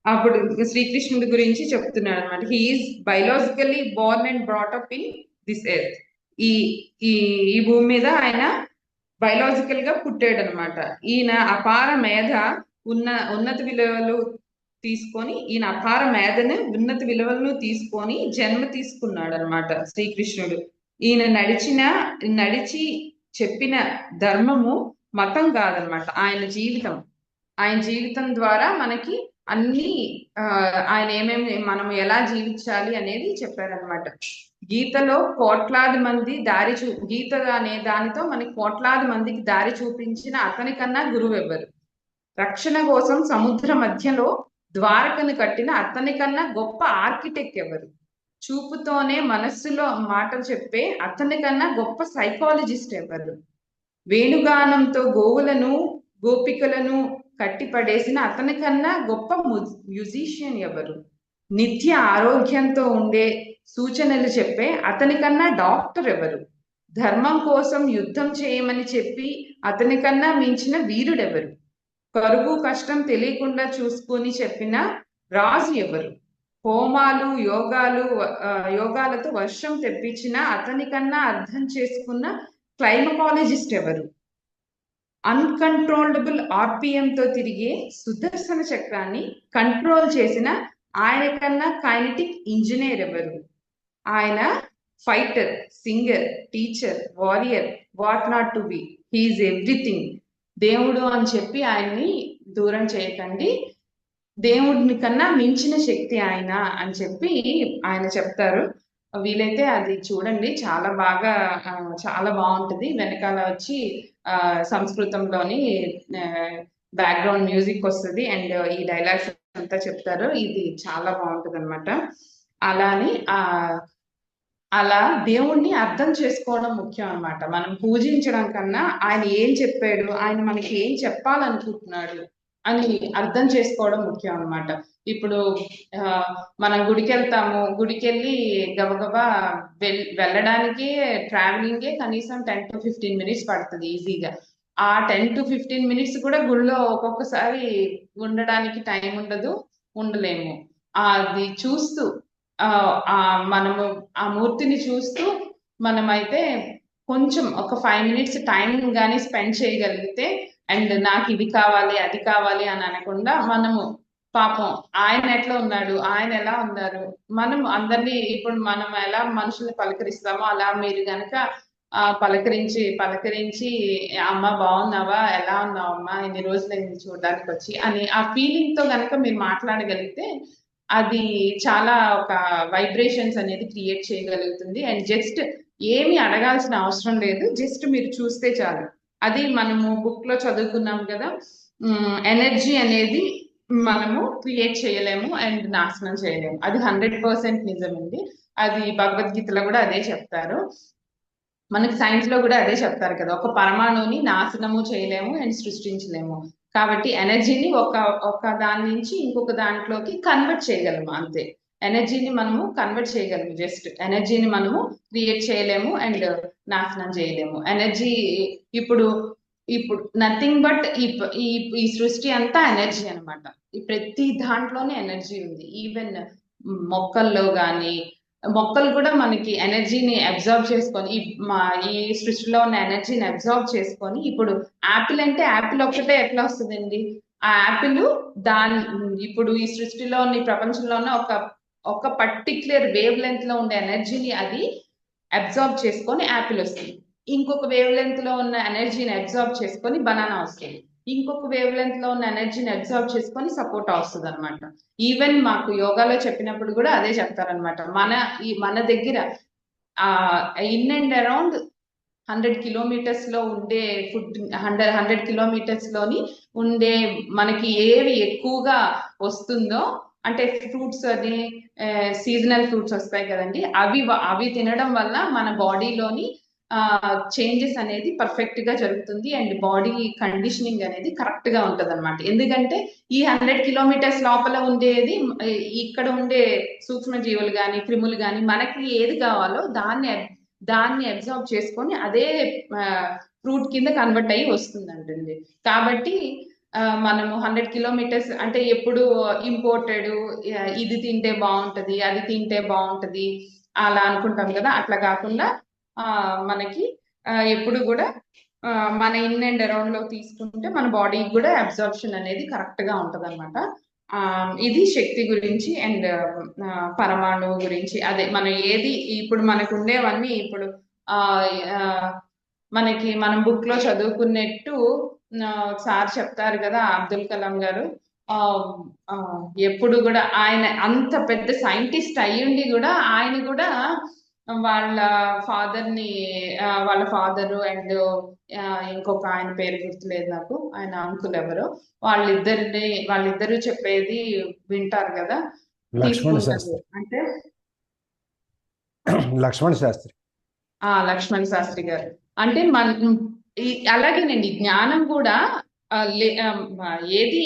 అప్పుడు శ్రీకృష్ణుడి గురించి చెప్తున్నాడు అనమాట. He's biologically born and brought up in this earth. ఈ ఈ ఈ భూమి మీద ఆయన బయలాజికల్ గా పుట్టాడు అనమాట. ఈయన అపార మేధ ఉన్నత విలువలు అపార మేధను ఉన్నత విలువలను తీసుకొని జన్మ తీసుకున్నాడు అనమాట శ్రీకృష్ణుడు. ఈయన నడిచి చెప్పిన ధర్మము మతం కాదనమాట, ఆయన జీవితం ద్వారా మనకి అన్ని ఆయన మనం ఎలా జీవించాలి అనేది చెప్పారనమాట. గీతలో కోట్లాది మంది గీత అనే దానితో మనకి కోట్లాది మందికి దారి చూపించిన అతని కన్నా గురువు ఎవ్వరు? రక్షణ కోసం సముద్ర మధ్యలో ద్వారకను కట్టిన అతని కన్నా గొప్ప ఆర్కిటెక్ట్ ఎవరు? చూపుతోనే మనస్సులో మాటలు చెప్పే అతని కన్నా గొప్ప సైకాలజిస్ట్ ఎవరు? వేణుగానంతో గోపికలను కట్టిపడేసిన అతని కన్నా గొప్ప మ్యూజిషియన్ ఎవరు? నిత్య ఆరోగ్యంతో ఉండే సూచనలు చెప్పే అతని కన్నా డాక్టర్ ఎవరు? ధర్మం కోసం యుద్ధం చేయమని చెప్పి అతని కన్నా మించిన వీరుడెవరు? కరువు కష్టం తెలియకుండా చూసుకొని చెప్పిన రాజు ఎవరు? హోమాలు యోగాలతో వర్షం తెప్పించిన అతని కన్నా అర్థం చేసుకున్న క్లైమకాలజిస్ట్ ఎవరు? అన్కంట్రోలబుల్ ఆర్పిఎంతో తిరిగే సుదర్శన చక్రాన్ని కంట్రోల్ చేసిన ఆయన కన్నా కైనటిక్ ఇంజనీర్ ఎవరు? ఆయన fighter, singer, teacher, warrior, what not to be, he's everything. దేవుడు అని చెప్పి ఆయన్ని దూరం చేయకండి, దేవుడిని కన్నా మించిన శక్తి ఆయన అని చెప్పి ఆయన చెప్తారు. వీలైతే అది చూడండి, చాలా బాగుంటుంది. వెనకాల వచ్చి సంస్కృతంలోని బ్యాక్గ్రౌండ్ మ్యూజిక్ వస్తుంది అండ్ ఈ డైలాగ్స్ అంతా చెప్తారు. ఇది చాలా బాగుంటుంది అనమాట. అలాని అలా దేవుణ్ణి అర్థం చేసుకోవడం ముఖ్యం అన్నమాట. మనం పూజించడం కన్నా ఆయన ఏం చెప్పాడు, ఆయన మనకి ఏం చెప్పాలనుకుంటున్నాడు అని అర్థం చేసుకోవడం ముఖ్యం అన్నమాట. ఇప్పుడు మనం గుడికి వెళ్తాము, గుడికి వెళ్ళి గబగబా వెళ్ళడానికి ట్రావెలింగే కనీసం 10 to 15 minutes పడుతుంది ఈజీగా. ఆ 10 to 15 minutes కూడా గుళ్ళో ఒక్కొక్కసారి ఉండడానికి టైం ఉండదు, ఉండలేము. అది చూస్తూ ఆ ఆ మనము ఆ మూర్తిని చూస్తూ మనమైతే కొంచెం ఒక 5 minutes టైం కానీ స్పెండ్ చేయగలిగితే, అండ్ నాకు ఇది కావాలి అది కావాలి అని అనకుండా మనము పాపం ఆయన ఎట్లా ఉన్నాడు, ఆయన ఎలా ఉన్నారు, మనం అందరినీ ఇప్పుడు మనం ఎలా మనుషుల్ని పలకరిస్తామో అలా మీరు గనక పలకరించి అమ్మ బాగున్నావా, ఎలా ఉన్నావు అమ్మా, ఇన్ని రోజులైంది చూడడానికి వచ్చి అని ఆ ఫీలింగ్ తో గనక మీరు మాట్లాడగలిగితే అది చాలా ఒక వైబ్రేషన్స్ అనేది క్రియేట్ చేయగలుగుతుంది. అండ్ జస్ట్ ఏమి అడగాల్సిన అవసరం లేదు, జస్ట్ మీరు చూస్తే చాలు. అది మనము బుక్ లో చదువుకున్నాం కదా, ఎనర్జీ అనేది మనము క్రియేట్ చేయలేము అండ్ నాశనం చేయలేము. అది 100% నిజమండి. అది భగవద్గీతలో కూడా అదే చెప్తారు. మనకి సైన్స్ లో కూడా అదే చెప్తారు కదా, ఒక పరమాణువుని నాశనము చేయలేము అండ్ సృష్టించలేము. కాబట్టి ఎనర్జీని ఒక దాని నుంచి ఇంకొక దాంట్లోకి కన్వర్ట్ చేయగలము అంతే. ఎనర్జీని మనము కన్వర్ట్ చేయగలము, జస్ట్ ఎనర్జీని మనము క్రియేట్ చేయలేము అండ్ నాశనం చేయలేము. ఎనర్జీ ఇప్పుడు ఇప్పుడు నథింగ్ బట్ ఈ ఈ సృష్టి అంతా ఎనర్జీ అనమాట. ఈ ప్రతి దాంట్లోనే ఎనర్జీ ఉంది. ఈవెన్ మొక్కల్లో గాని, మొక్కలు కూడా మనకి ఎనర్జీని అబ్జర్వ్ చేసుకొని ఈ సృష్టిలో ఉన్న ఎనర్జీని అబ్జర్వ్ చేసుకొని, ఇప్పుడు యాపిల్ అంటే యాపిల్ ఒక్కటే ఎట్లా వస్తుందండి? ఆ యాపిల్ దాని ఇప్పుడు ఈ సృష్టిలో ఉన్న ఈ ప్రపంచంలో ఉన్న ఒక పర్టిక్యులర్ వేవ్ లెంత్ లో ఉండే ఎనర్జీని అది అబ్జర్వ్ చేసుకొని యాపిల్ వస్తుంది. ఇంకొక వేవ్ లెంత్ లో ఉన్న ఎనర్జీని అబ్జర్వ్ చేసుకొని బనానా వస్తుంది. ఇంకొక వేవ్ లెంత్ లో ఉన్న ఎనర్జీని అబ్జర్వ్ చేసుకొని సపోటా వస్తుంది అనమాట. ఈవెన్ మాకు యోగాలో చెప్పినప్పుడు కూడా అదే చెప్తారనమాట. మన దగ్గర ఇన్ అండ్ అరౌండ్ 100 kilometers లో ఉండే ఫుడ్, 100 kilometers లోని ఉండే మనకి ఏవి ఎక్కువగా వస్తుందో, అంటే ఫ్రూట్స్ అని సీజనల్ ఫ్రూట్స్ వస్తాయి కదండి, అవి తినడం వల్ల మన బాడీలోని చేంజెస్ అనేది పర్ఫెక్ట్ గా జరుగుతుంది అండ్ బాడీ కండిషనింగ్ అనేది కరెక్ట్ గా ఉంటది అనమాట. ఎందుకంటే ఈ 100 kilometers లోపల ఉండేది, ఇక్కడ ఉండే సూక్ష్మ జీవులు గాని క్రిములు గాని మనకి ఏది కావాలో దాన్ని అబ్జర్వ్ చేసుకొని అదే ఫ్రూట్ కింద కన్వర్ట్ అయ్యి వస్తుందంటండి. కాబట్టి మనము 100 kilometers అంటే ఎప్పుడు ఇంపోర్టెడ్, ఇది తింటే బాగుంటది అది తింటే బాగుంటది అలా అనుకుంటాం కదా, అట్లా కాకుండా మనకి ఎప్పుడు కూడా మన ఇన్ అండ్ అరౌండ్ లో తీసుకుంటే మన బాడీకి కూడా అబ్జర్ప్షన్ అనేది కరెక్ట్ గా ఉంటది అనమాట. ఇది శక్తి గురించి అండ్ పరమాణువు గురించి. అదే మనం ఏది ఇప్పుడు మనకు ఉండేవన్నీ ఇప్పుడు ఆ ఆ, మనం బుక్ లో చదువుకున్నట్టు సార్ చెప్తారు కదా, అబ్దుల్ కలాం గారు ఆ ఆ, ఎప్పుడు కూడా ఆయన అంత పెద్ద సైంటిస్ట్ అయ్యుండి కూడా ఆయన కూడా వాళ్ళ ఫాదర్ ని వాళ్ళ ఫాదరు అండ్ ఇంకొక ఆయన పేరు గుర్తులేదు నాకు, ఆయన అంకుల్ ఎవరో, వాళ్ళిద్దరు చెప్పేది వింటారు కదా, లక్ష్మణ్ తీసుకుంటారు. శాస్త్రి. అంటే లక్ష్మణ్ శాస్త్రి. లక్ష్మణ్ శాస్త్రి గారు అంటే అలాగేనండి, జ్ఞానం కూడా ఏది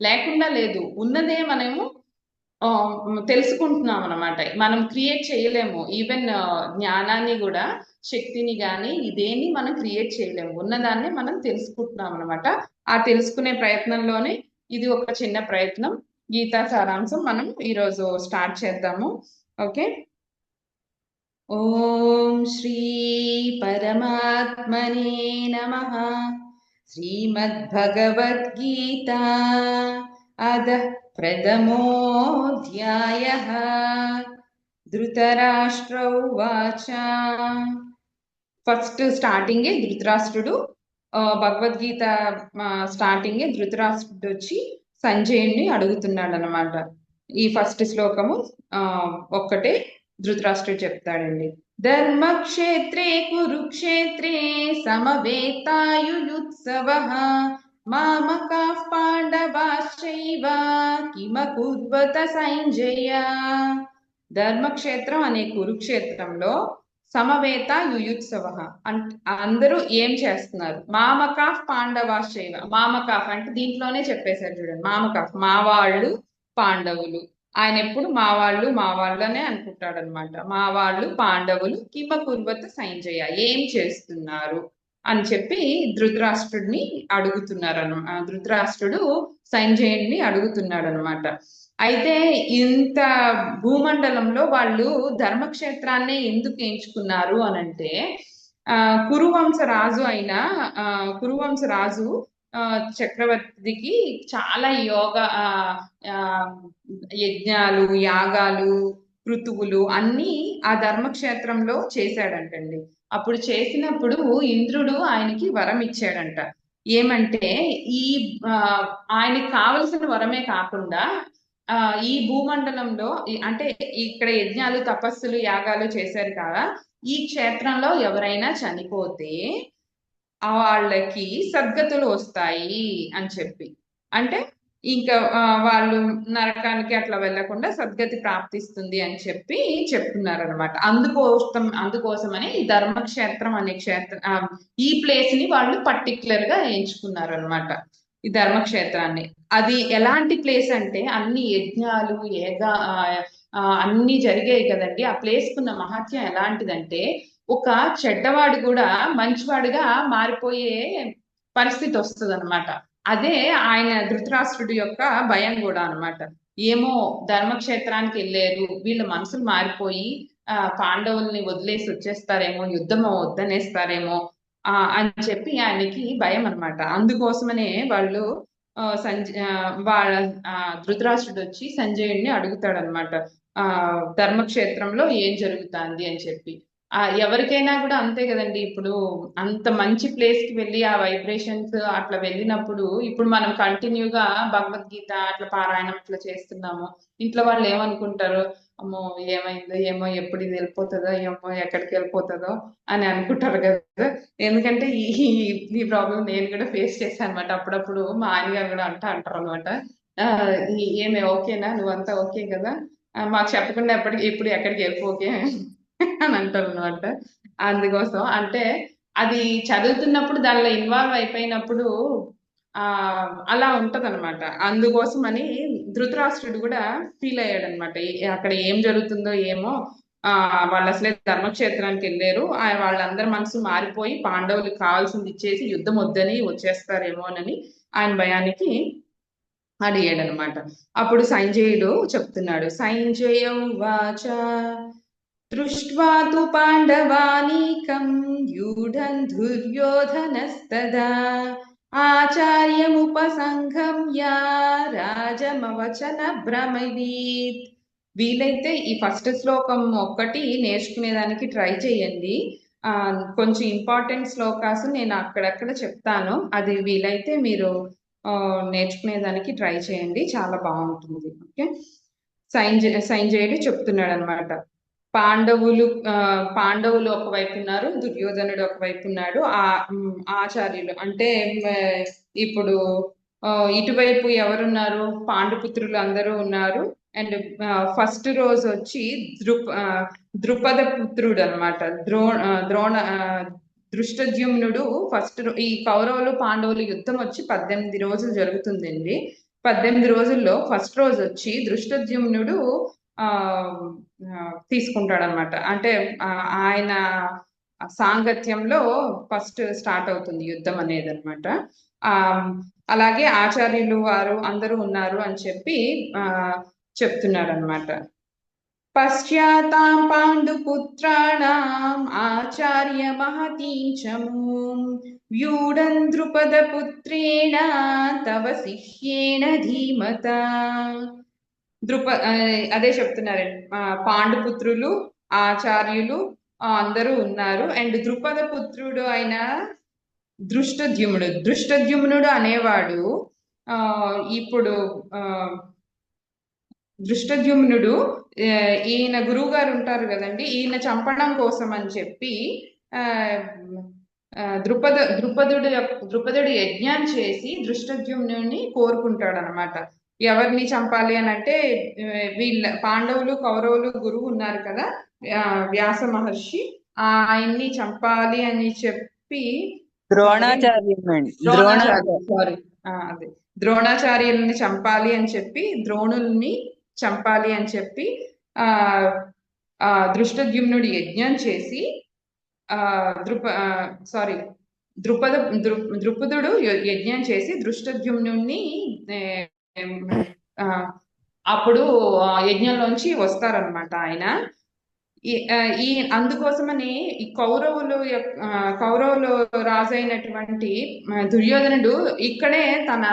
లేకుండా లేదు, ఉన్నదే మనము తెలుసుకుంటున్నాం అనమాట. మనం క్రియేట్ చేయలేము. ఈవెన్ జ్ఞానాన్ని కూడా, శక్తిని గాని ఇదేని మనం క్రియేట్ చేయలేము, ఉన్నదాన్ని మనం తెలుసుకుంటున్నాం అనమాట. ఆ తెలుసుకునే ప్రయత్నంలోనే ఇది ఒక చిన్న ప్రయత్నం. గీతా సారాంశం మనం ఈరోజు స్టార్ట్ చేద్దాము. ఓకే. ఓం శ్రీ పరమాత్మనే నమః. శ్రీమద్భగవద్గీతా అదః ప్రథమోऽధ్యాయः. ధృతరాష్ట్ర ఉవాచ. ఫస్ట్ స్టార్టింగ్ ధృతరాష్ట్రుడు, భగవద్గీత స్టార్టింగ్ ధృతరాష్ట్రుడు వచ్చి సంజయుణ్ణి అడుగుతున్నాడు అనమాట. ఈ ఫస్ట్ శ్లోకము ఒక్కటే ధృతరాష్ట్రుడు చెప్తాడండి. ధర్మక్షేత్రే కురుక్షేత్రే సమవేతాయుయుత్సవః మామకాః పాండవాశ్చైవ కిమకుర్వత సంజయ. ధర్మక్షేత్రం అనే కురుక్షేత్రంలో సమవేత యుయుత్సవ అందరూ ఏం చేస్తున్నారు? మామకాఫ్ పాండవాశ్చైవ. మామకాఫ్ అంటే దీంట్లోనే చెప్పేశారు చూడండి, మామకాఫ్ మా వాళ్ళు పాండవులు. ఆయన ఎప్పుడు మా వాళ్ళు అనే అనుకుంటాడు అనమాట. మా వాళ్ళు పాండవులు కిమ కుర్వత సంజయ ఏం చేస్తున్నారు అని చెప్పి ధృతరాష్ట్రుడిని ధృతరాష్ట్రుడు సంజయుడిని అడుగుతున్నాడు అనమాట. అయితే ఇంత భూమండలంలో వాళ్ళు ధర్మక్షేత్రాన్ని ఎందుకు ఎంచుకున్నారు అనంటే ఆ కురువంశ రాజు అయిన ఆ కురువంశ రాజు చక్రవర్తికి చాలా ఆ యజ్ఞాలు, యాగాలు, ఋతువులు అన్ని ఆ ధర్మక్షేత్రంలో చేశాడంటండి. అప్పుడు చేసినప్పుడు ఇంద్రుడు ఆయనకి వరం ఇచ్చాడంట. ఏమంటే ఈ ఆ ఆయనకి కావలసిన వరమే కాకుండా ఆ ఈ భూమండలంలో అంటే ఇక్కడ యజ్ఞాలు, తపస్సులు, యాగాలు చేశారు కదా, ఈ క్షేత్రంలో ఎవరైనా చనిపోతే వాళ్ళకి సద్గతులు వస్తాయి అని చెప్పి, అంటే ఇంకా వాళ్ళు నరకానికి అట్లా వెళ్లకుండా సద్గతి ప్రాప్తిస్తుంది అని చెప్పి చెప్తున్నారు అనమాట. అందుకోసమని ఈ ధర్మక్షేత్రం అనే ఈ ప్లేస్ ని వాళ్ళు పర్టికులర్ గా ఎంచుకున్నారు అనమాట, ఈ ధర్మక్షేత్రాన్ని. అది ఎలాంటి ప్లేస్ అంటే అన్ని యజ్ఞాలు, అన్ని జరిగాయి కదండి. ఆ ప్లేస్ కున్న మహత్యం ఎలాంటిదంటే ఒక చెడ్డవాడు కూడా మంచివాడిగా మారిపోయే పరిస్థితి వస్తుంది అనమాట. అదే ఆయన ధృతరాష్ట్రుడి యొక్క భయం కూడా అనమాట. ఏమో ధర్మక్షేత్రానికి వెళ్ళారు, వీళ్ళ మనసులు మారిపోయి పాండవుల్ని వదిలేసి వచ్చేస్తారేమో, యుద్ధం వద్దనేస్తారేమో అని చెప్పి ఆయనకి భయం అనమాట. అందుకోసమనే వాళ్ళు వాళ్ళ ధృతరాష్ట్రుడు వచ్చి సంజయుడిని అడుగుతాడనమాట, ధర్మక్షేత్రంలో ఏం జరుగుతుంది అని చెప్పి. ఎవరికైనా కూడా అంతే కదండి. ఇప్పుడు అంత మంచి ప్లేస్ కి వెళ్ళి ఆ వైబ్రేషన్స్ అట్లా వెళ్ళినప్పుడు, ఇప్పుడు మనం కంటిన్యూగా భగవద్గీత అట్లా పారాయణం అట్లా చేస్తున్నాము, ఇంట్లో వాళ్ళు ఏమనుకుంటారు, అమ్మో ఏమైందో ఏమో, ఎప్పుడు ఇది వెళ్ళిపోతుందో ఏమో, ఎక్కడికి వెళ్ళిపోతుందో అని అనుకుంటారు కదా. ఎందుకంటే ఈ ప్రాబ్లం నేను కూడా ఫేస్ చేశాను అనమాట. అప్పుడప్పుడు మా ఆయనగారు కూడా అంటారు అనమాట, ఏమే ఓకేనా, నువ్వంతా ఓకే కదా, మాకు చెప్పకుండా ఇప్పుడు ఎక్కడికి వెళ్ళిపోకే అని అంటారు అనమాట. అందుకోసం అంటే అది చదువుతున్నప్పుడు దానిలో ఇన్వాల్వ్ అయిపోయినప్పుడు అలా ఉంటదన్నమాట. అందుకోసమని ధృతరాష్ట్రుడు కూడా ఫీల్ అయ్యాడు అనమాట, అక్కడ ఏం జరుగుతుందో ఏమో, వాళ్ళు అసలే ధర్మక్షేత్రానికి వెళ్ళారు, వాళ్ళందరి మనసు మారిపోయి పాండవులకు కావాల్సింది ఇచ్చేసి యుద్ధం వద్దని వచ్చేస్తారేమోనని ఆయన భయానికి అడిగాడు అనమాట. అప్పుడు సంజయుడు చెప్తున్నాడు, సంజయ వాచ దృష్ట్వా తు పాండవానీకం యూఢం దుర్యోధనస్తదా ఆచార్యముపసంగమ్య రాజమవచన భ్రమవీత్. వీలైతే ఈ ఫస్ట్ శ్లోకం ఒక్కటి నేర్చుకునేదానికి ట్రై చేయండి. కొంచెం ఇంపార్టెంట్ శ్లోకాస్ నేను అక్కడక్కడ చెప్తాను, అది వీలైతే మీరు నేర్చుకునేదానికి ట్రై చేయండి, చాలా బాగుంటుంది. ఓకే, సంజయుడు చెప్తున్నాడు అనమాట, పాండవులు ఒకవైపు ఉన్నారు, దుర్యోధనుడు ఒకవైపు ఉన్నాడు, ఆచార్యులు అంటే ఇప్పుడు ఇటువైపు ఎవరున్నారు, పాండుపుత్రులు అందరూ ఉన్నారు. అండ్ ఫస్ట్ రోజు వచ్చి ద్రుపద పుత్రుడు అనమాట, ద్రోణ దృష్టద్యుమ్నుడు. ఈ కౌరవులు పాండవులు యుద్ధం వచ్చి 18 రోజులు జరుగుతుందండి. 18 రోజుల్లో ఫస్ట్ రోజు వచ్చి దృష్టద్యుమ్నుడు తీసుకుంటాడనమాట. అంటే ఆయన సాంగత్యంలో ఫస్ట్ స్టార్ట్ అవుతుంది యుద్ధం అనేది అనమాట. అలాగే ఆచార్యులు వారు అందరూ ఉన్నారు అని చెప్పి చెప్తున్నాడు అనమాట. పశ్చాతాం పాండుపుత్రాణం ఆచార్య మహతీచమూం వ్యూఢం ద్రుపద పుత్రేణ తవ శిష్యేణ ధీమత. అదే చెప్తున్నారండి, పాండుపుత్రులు, ఆచార్యులు అందరూ ఉన్నారు. అండ్ ద్రుపద పుత్రుడు అయిన దృష్టద్యుమ్నుడు అనేవాడు ఇప్పుడు దృష్టద్యుమ్నుడు ఈయన గురువు గారు ఉంటారు కదండి, ఈయన చంపడం కోసం అని చెప్పి ద్రుపదుడు యజ్ఞం చేసి దృష్టద్యుమ్నుని కోరుకుంటాడు అనమాట. ఎవరిని చంపాలి అని అంటే వీళ్ళ పాండవులు, కౌరవులు గురువు ఉన్నారు కదా వ్యాస మహర్షి, ఆయన్ని చంపాలి అని చెప్పి ద్రోణాచార్యుల్ని చంపాలి అని చెప్పి, ద్రోణుల్ని చంపాలి అని చెప్పి దృష్టద్యుమ్నుడు యజ్ఞం చేసి ద్రుపద ద్రుపదుడు యజ్ఞం చేసి దృష్టద్యుమ్నుని ఆ, అప్పుడు ఆ యజ్ఞంలోంచి వస్తారనమాట ఆయన. ఈ అందుకోసమని ఈ కౌరవులు రాజు అయినటువంటి దుర్యోధనుడు ఇక్కడే తన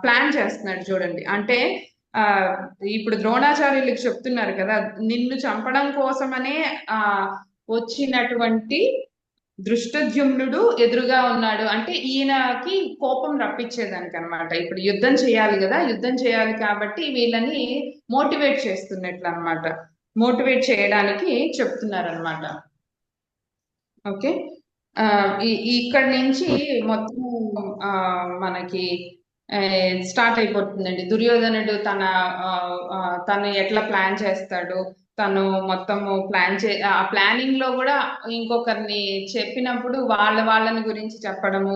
ప్లాన్ చేస్తున్నాడు చూడండి. అంటే ఆ ఇప్పుడు ద్రోణాచార్యులకు చెప్తున్నారు కదా, నిన్ను చంపడం కోసమనే ఆ వచ్చినటువంటి దృష్టద్యుమ్నుడు ఎదురుగా ఉన్నాడు అంటే ఈయనకి కోపం రప్పించేదానికి అనమాట. ఇప్పుడు యుద్ధం చేయాలి కదా, యుద్ధం చేయాలి కాబట్టి వీళ్ళని మోటివేట్ చేస్తున్నట్లు అనమాట. మోటివేట్ చేయడానికి చెప్తున్నారు అనమాట. ఓకే. ఇక్కడ నుంచి మొత్తం మనకి స్టార్ట్ అయిపోతుందండి. దుర్యోధనుడు తను ఎట్లా ప్లాన్ చేస్తాడు, తను మొత్తము ఆ ప్లానింగ్ లో కూడా ఇంకొకరిని చెప్పినప్పుడు వాళ్ళని గురించి చెప్పడము,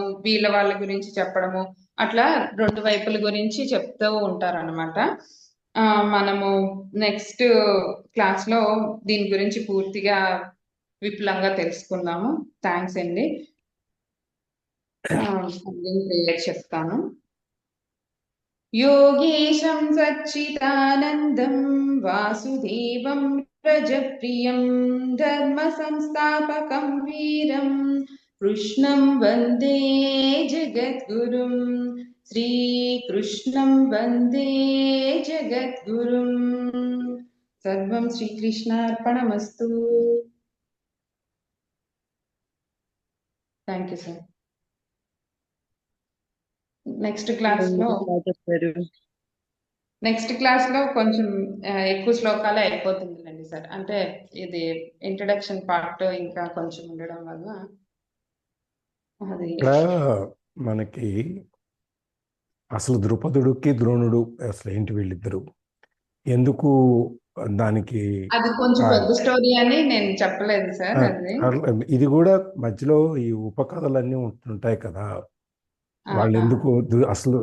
వాళ్ళ గురించి చెప్పడము, అట్లా రెండు వైపుల గురించి చెప్తూ ఉంటారన్నమాట. మనము నెక్స్ట్ క్లాస్ లో దీని గురించి పూర్తిగా విపులంగా తెలుసుకుందాము. థ్యాంక్స్ అండి. ప్రేయర్ చెప్తాను. యోగేశం సచ్చిదానందం వాసుదేవం ప్రజప్రియం ధర్మ సంస్థాపకం వీరం కృష్ణం వందే జగద్గురుం శ్రీకృష్ణం వందే జగద్గురుం. సర్వం శ్రీకృష్ణార్పణమస్తు. Thank you sir. Next class లో కొంచెం ఎక్కువ శ్లోకాలే అయిపోతుందిలేండి సార్. అంటే ఇది ఇంట్రడక్షన్ పార్ట్ ఇంకా కొంచెం ఉండడం వల్ల అది మనకి అసలు ద్రుపదుడికి ద్రోణుడు అసలు ఏంటి వీళ్ళిద్దరు, ఎందుకు దానికి అది కొంచెం పెద్ద స్టోరీ అని నేను చెప్పలేదు సార్. అది ఇది కూడా మధ్యలో ఈ ఉపకథలన్నీ ఉంటుంటాయి కదా, వాళ్ళు ఎందుకు అసలు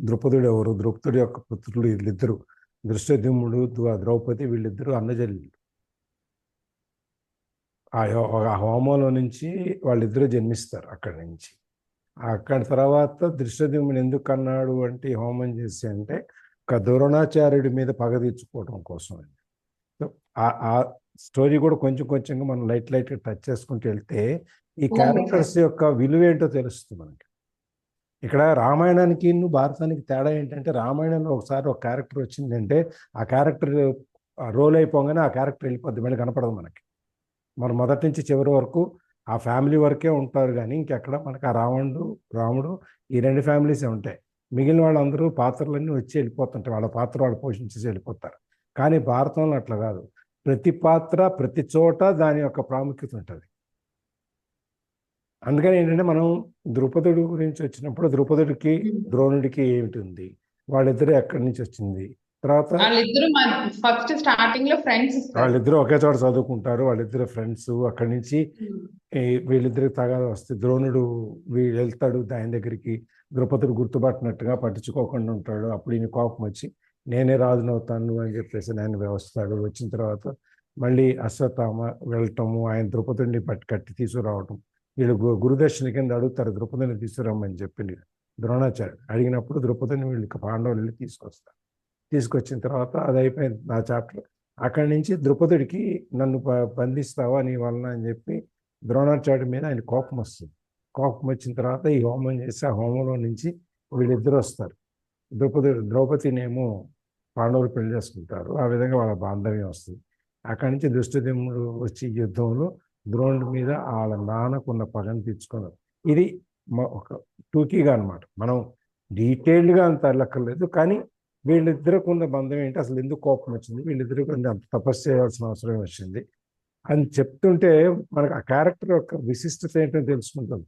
ద్రుపదుడు ఎవరు, ద్రౌపదుడి యొక్క పుత్రులు వీళ్ళిద్దరు, దృష్టద్యుమ్నుడు ద్రౌపది వీళ్ళిద్దరు అన్నజల్లు. ఆ హోమంలో నుంచి వాళ్ళిద్దరూ జన్మిస్తారు. అక్కడి నుంచి అక్కడి తర్వాత దృష్టద్యుమ్నుడు ఎందుకు అన్నాడు అంటే హోమం చేసి అంటే ఒక ద్రోణాచార్యుడి మీద పగ తీర్చుకోవడం కోసం. ఆ స్టోరీ కూడా కొంచెం కొంచెంగా మనం లైట్గా టచ్ చేసుకుంటూ వెళ్తే ఈ క్యారెక్టర్స్ యొక్క విలువ ఏంటో తెలుస్తుంది మనకి. ఇక్కడ రామాయణానికి భారతానికి తేడా ఏంటంటే, రామాయణంలో ఒకసారి ఒక క్యారెక్టర్ వచ్చిందంటే ఆ క్యారెక్టర్ రోల్ అయిపోగానే ఆ క్యారెక్టర్ వెళ్ళిపోద్ది, మళ్ళీ కనపడదు మనకి. మనం మొదటి నుంచి చివరి వరకు ఆ ఫ్యామిలీ వరకే ఉంటారు, కానీ ఇంకెక్కడ మనకు ఆ రాముడు ఈ రెండు ఫ్యామిలీసే ఉంటాయి. మిగిలిన వాళ్ళందరూ పాత్రలన్నీ వచ్చి వెళ్ళిపోతుంటాయి, వాళ్ళ పాత్ర వాళ్ళు పోషించేసి వెళ్ళిపోతారు. కానీ భారతంలో అట్లా కాదు, ప్రతి పాత్ర ప్రతి చోట దాని యొక్క ప్రాముఖ్యత ఉంటుంది. అందుకని ఏంటంటే మనం ద్రుపదుడి గురించి వచ్చినప్పుడు ద్రుపదుడికి ద్రోణుడికి ఏమిటి ఉంది, వాళ్ళిద్దరు ఎక్కడి నుంచి వచ్చింది, తర్వాత వాళ్ళిద్దరూ ఒకే చోట చదువుకుంటారు, వాళ్ళిద్దరు ఫ్రెండ్స్. అక్కడి నుంచి వీళ్ళిద్దరికి తగాదా వస్తే ద్రోణుడు వెళ్తాడు ఆయన దగ్గరికి, ద్రుపదుడు గుర్తుపట్టినట్టుగా పట్టించుకోకుండా ఉంటాడు. అప్పుడు ఈయన కోపం వచ్చి నేనే రాజునవుతాను అని చెప్పేసి ఆయన వస్తాడు. వచ్చిన తర్వాత మళ్ళీ అశ్వత్థామ వెళ్ళటము, ఆయన ద్రుపదుడిని కట్టి తీసుకురావటం. వీళ్ళు గురుదర్శన కింద అడుగుతారు ద్రుపదుని తీసుకురమ్మని చెప్పి ద్రోణాచార్యుడు అడిగినప్పుడు ద్రుపదుని వీళ్ళకి పాండవులు తీసుకొస్తారు. తీసుకొచ్చిన తర్వాత అది అయిపోయింది నా చాప్టర్. అక్కడి నుంచి ద్రుపదుడికి నన్ను బంధిస్తావా నీ వలన అని చెప్పి ద్రోణాచార్యుడి మీద ఆయన కోపం వస్తుంది. కోపం వచ్చిన తర్వాత ఈ హోమం చేసి ఆ హోమంలో నుంచి వీళ్ళిద్దరు వస్తారు. ద్రౌపదినేమో పాండవులు పెళ్లి చేసుకుంటారు. ఆ విధంగా వాళ్ళ బాంధవ్యం వస్తుంది. అక్కడి నుంచి దృష్టద్యుమ్నుడు వచ్చి యుద్ధంలో ద్రోణుడి మీద వాళ్ళ నాన్నకున్న పగని తెచ్చుకున్నారు. ఇది ఒక టూకీగా అనమాట, మనం డీటెయిల్డ్గా అంత వెళ్ళక్కర్లేదు. కానీ వీళ్ళిద్దరికి ఉన్న బంధం ఏంటి, అసలు ఎందుకు కోపం వచ్చింది, వీళ్ళిద్దరికి అంత తపస్సు చేయాల్సిన అవసరం వచ్చింది అని చెప్తుంటే మనకు ఆ క్యారెక్టర్ యొక్క విశిష్టత ఏంటో తెలుసుకుంటుంది.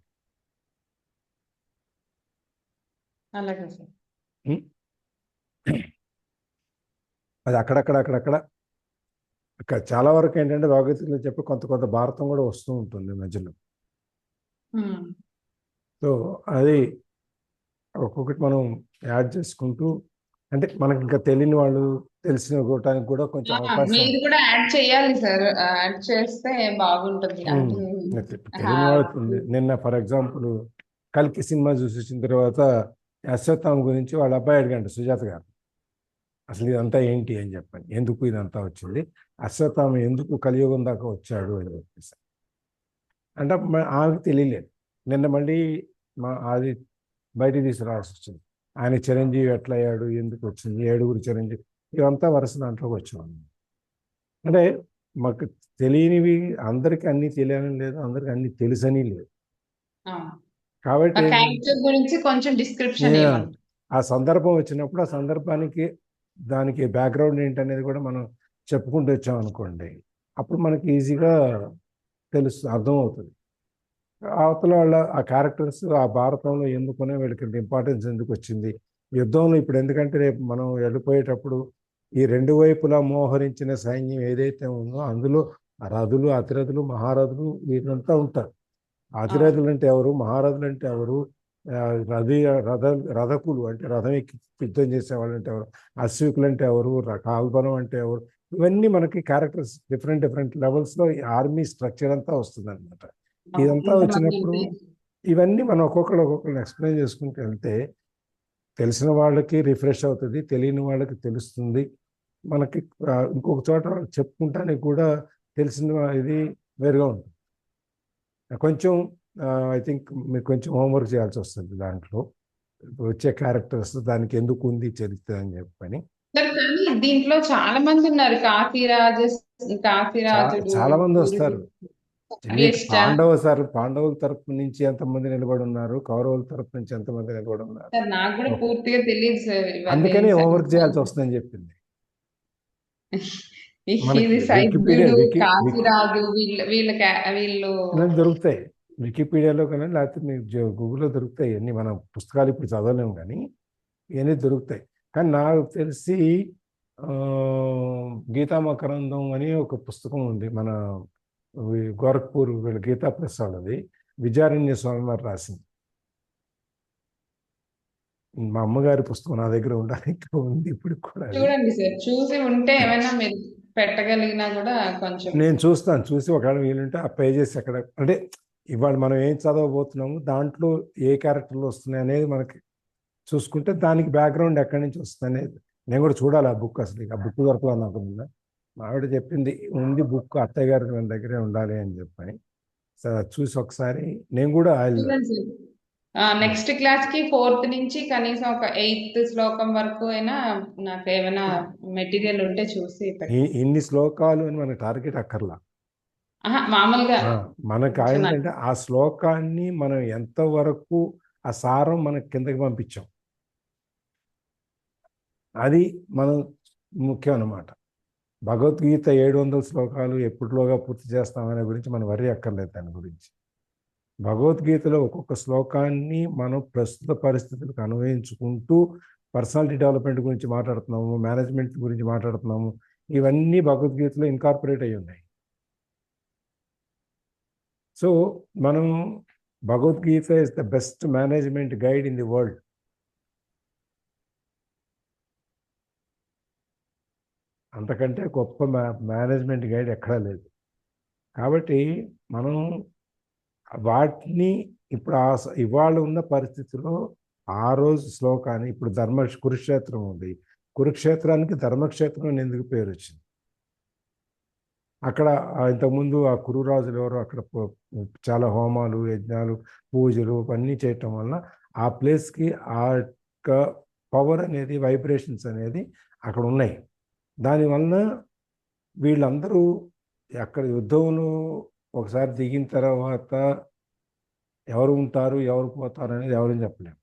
అది అక్కడక్కడ చాలా వరకు ఏంటంటే భగవద్గీతలో చెప్పి కొంత భారతం కూడా వస్తూ ఉంటుంది మధ్యలో. సో అది ఒక్కొక్కటి మనం యాడ్ చేసుకుంటూ, అంటే మనకి ఇంకా తెలియని వాళ్ళు తెలుసుకోవటానికి కూడా కొంచెం అవకాశం. మీరు కూడా యాడ్ చేయాలి సార్, యాడ్ చేస్తే బాగుంటుంది. తెలియని వాళ్ళు నిన్న ఫర్ ఎగ్జాంపుల్ కల్కి సినిమా చూసి వచ్చిన తర్వాత అశ్వత్థామ గురించి వాళ్ళ అబ్బాయి అడిగాడు సుజాత గారు, అసలు ఇదంతా ఏంటి అని చెప్పండి, ఎందుకు ఇదంతా వచ్చింది, అశ్వత్థామ ఎందుకు కలియుగం దాకా వచ్చాడు అని చెప్పేసి. అంటే ఆమెకు తెలియలేదు. నిన్న మళ్ళీ అది బయటికి తీసుకురావాల్సి వచ్చింది. ఆయన చిరంజీవి ఎట్లా అయ్యాడు, ఎందుకు వచ్చింది, 7 చిరంజీవి, ఇవంతా వరుస దాంట్లోకి వచ్చాం. అంటే మాకు తెలియనివి అందరికి అన్ని తెలియని లేదు, అందరికి అన్ని తెలుసని లేదు. కాబట్టి గురించి కొంచెం డిస్క్రిప్షన్ ఆ సందర్భం వచ్చినప్పుడు ఆ సందర్భానికి దానికి బ్యాక్గ్రౌండ్ ఏంటనేది కూడా మనం చెప్పుకుంటూ వచ్చాం అనుకోండి, అప్పుడు మనకి ఈజీగా అర్థమవుతుంది. అవతల వాళ్ళ ఆ క్యారెక్టర్స్ ఆ భారతంలో ఎందుకునే వీళ్ళకి ఇంపార్టెన్స్ ఎందుకు వచ్చింది యుద్ధంలో. ఇప్పుడు ఎందుకంటే రేపు మనం వెళ్ళిపోయేటప్పుడు ఈ 2 వైపులా మోహరించిన సైన్యం ఏదైతే ఉందో అందులో రథులు, అతిరథులు, మహారథులు వీళ్ళంతా ఉంటారు. అతిరథులు అంటే ఎవరు, మహారథులు అంటే ఎవరు, రథకులు అంటే రథం ఎక్కి యుద్ధం చేసేవాళ్ళు అంటే ఎవరు, అశ్వికులు అంటే ఎవరు, కాల్బలం అంటే ఎవరు, ఇవన్నీ మనకి క్యారెక్టర్స్ డిఫరెంట్ లెవెల్స్లో ఆర్మీ స్ట్రక్చర్ అంతా వస్తుంది అనమాట. ఇదంతా వచ్చినప్పుడు ఇవన్నీ మనం ఒక్కొక్కరు ఎక్స్ప్లెయిన్ చేసుకుంటూ వెళ్తే తెలిసిన వాళ్ళకి రిఫ్రెష్ అవుతుంది, తెలియని వాళ్ళకి తెలుస్తుంది. మనకి ఇంకొక చోట చెప్పుకుంటానికి కూడా తెలిసిన ఇది వేరుగా ఉంటుంది. కొంచెం ఐ థింక్ మీరు కొంచెం హోంవర్క్ చేయాల్సి వస్తుంది దాంట్లో వచ్చే క్యారెక్టర్స్, దానికి ఎందుకు ఉంది చరిత్ర అని చెప్పని. దీంట్లో చాలా మంది ఉన్నారు, కాశీరాజు చాలా మంది వస్తారు. పాండవుల తరపు నుంచి ఎంతమంది నిలబడి ఉన్నారు, కౌరవుల తరపు నుంచి ఎంతమంది నిలబడి ఉన్నారు, నాకు కూడా పూర్తిగా తెలియదు సార్. అందుకని హోంవర్క్ చేయాల్సి వస్తుందని చెప్పింది. దొరుకుతాయి వికీపీడియాలో కానీ, లేకపోతే మీకు గూగుల్లో దొరుకుతాయి. అన్ని మన పుస్తకాలు ఇప్పుడు చదవలేము కానీ ఇవన్నీ దొరుకుతాయి. కానీ నాకు తెలిసి గీతా మకరందం అని ఒక పుస్తకం ఉంది మన గోరఖ్పూర్ వీళ్ళ గీతా ప్రెస్ వాళ్ళది, విజయారణ్య స్వామి వారు రాసింది. మా అమ్మగారి పుస్తకం నా దగ్గర ఉంది ఇప్పుడు కూడా. చూడండి సార్, చూసి ఉంటే ఏమైనా మీరు పెట్టగలిగినా కూడా కొంచెం. నేను చూసి ఒకవేళ వీలుంటే ఆ పేజెస్ ఎక్కడ అంటే ఇవాళ మనం ఏం చదవబోతున్నాము, దాంట్లో ఏ క్యారెక్టర్లు వస్తున్నాయి అనేది మనకి చూసుకుంటే దానికి బ్యాక్గ్రౌండ్ ఎక్కడి నుంచి వస్తుంది అనేది నేను కూడా చూడాలి. ఆ బుక్ అసలు ఆ బుక్ దొరకలేదు నాకు. మా ఆవిడ చెప్పింది ఉంది బుక్, అత్తయ్య గారికి మన దగ్గరే ఉండాలి అని చెప్పని. చూసి ఒకసారి నేను కూడా నెక్స్ట్ క్లాస్ కి 4th నుంచి కనీసం ఒక 8th శ్లోకం వరకు అయినా నాకు ఏమైనా మెటీరియల్ ఉంటే చూసి. ఇన్ని శ్లోకాలు అని మన టార్గెట్ అక్కర్లా, మామూలుగా మనకు ఏంటంటే ఆ శ్లోకాన్ని మనం ఎంతవరకు ఆ సారం మనకు కిందకి పంపించాం అది మనం ముఖ్యం అన్నమాట. భగవద్గీత 700 శ్లోకాలు ఎప్పటిలోగా పూర్తి చేస్తామనే గురించి మనం వరి అక్కర్లేదు. దాని గురించి భగవద్గీతలో ఒక్కొక్క శ్లోకాన్ని మనం ప్రస్తుత పరిస్థితులకు అన్వయించుకుంటూ పర్సనాలిటీ డెవలప్మెంట్ గురించి మాట్లాడుతున్నాము, మేనేజ్మెంట్ గురించి మాట్లాడుతున్నాము. ఇవన్నీ భగవద్గీతలో ఇన్కార్పొరేట్ అయి ఉన్నాయి. సో మనం Bhagavad Gita is the best management guide in the world. అంతకంటే గొప్ప మేనేజ్మెంట్ గైడ్ ఎక్కడా లేదు. కాబట్టి మనం వాటిని ఇప్పుడు ఇవాళ ఉన్న పరిస్థితిలో ఆ రోజు శ్లోకాన్ని ఇప్పుడు కురుక్షేత్రం ఉంది, కురుక్షేత్రానికి ధర్మక్షేత్రం అని ఎందుకు పేరు వచ్చింది? అక్కడ ఇంతకుముందు ఆ కురురాజులు ఎవరు అక్కడ చాలా హోమాలు, యజ్ఞాలు, పూజలు అన్నీ చేయటం వల్ల ఆ ప్లేస్కి ఆ యొక్క పవర్ అనేది, వైబ్రేషన్స్ అనేది అక్కడ ఉన్నాయి. దానివల్ల వీళ్ళందరూ అక్కడ యుద్ధంలో ఒకసారి దిగిన తర్వాత ఎవరు ఉంటారు ఎవరు పోతారు అనేది ఎవరు చెప్పలేము.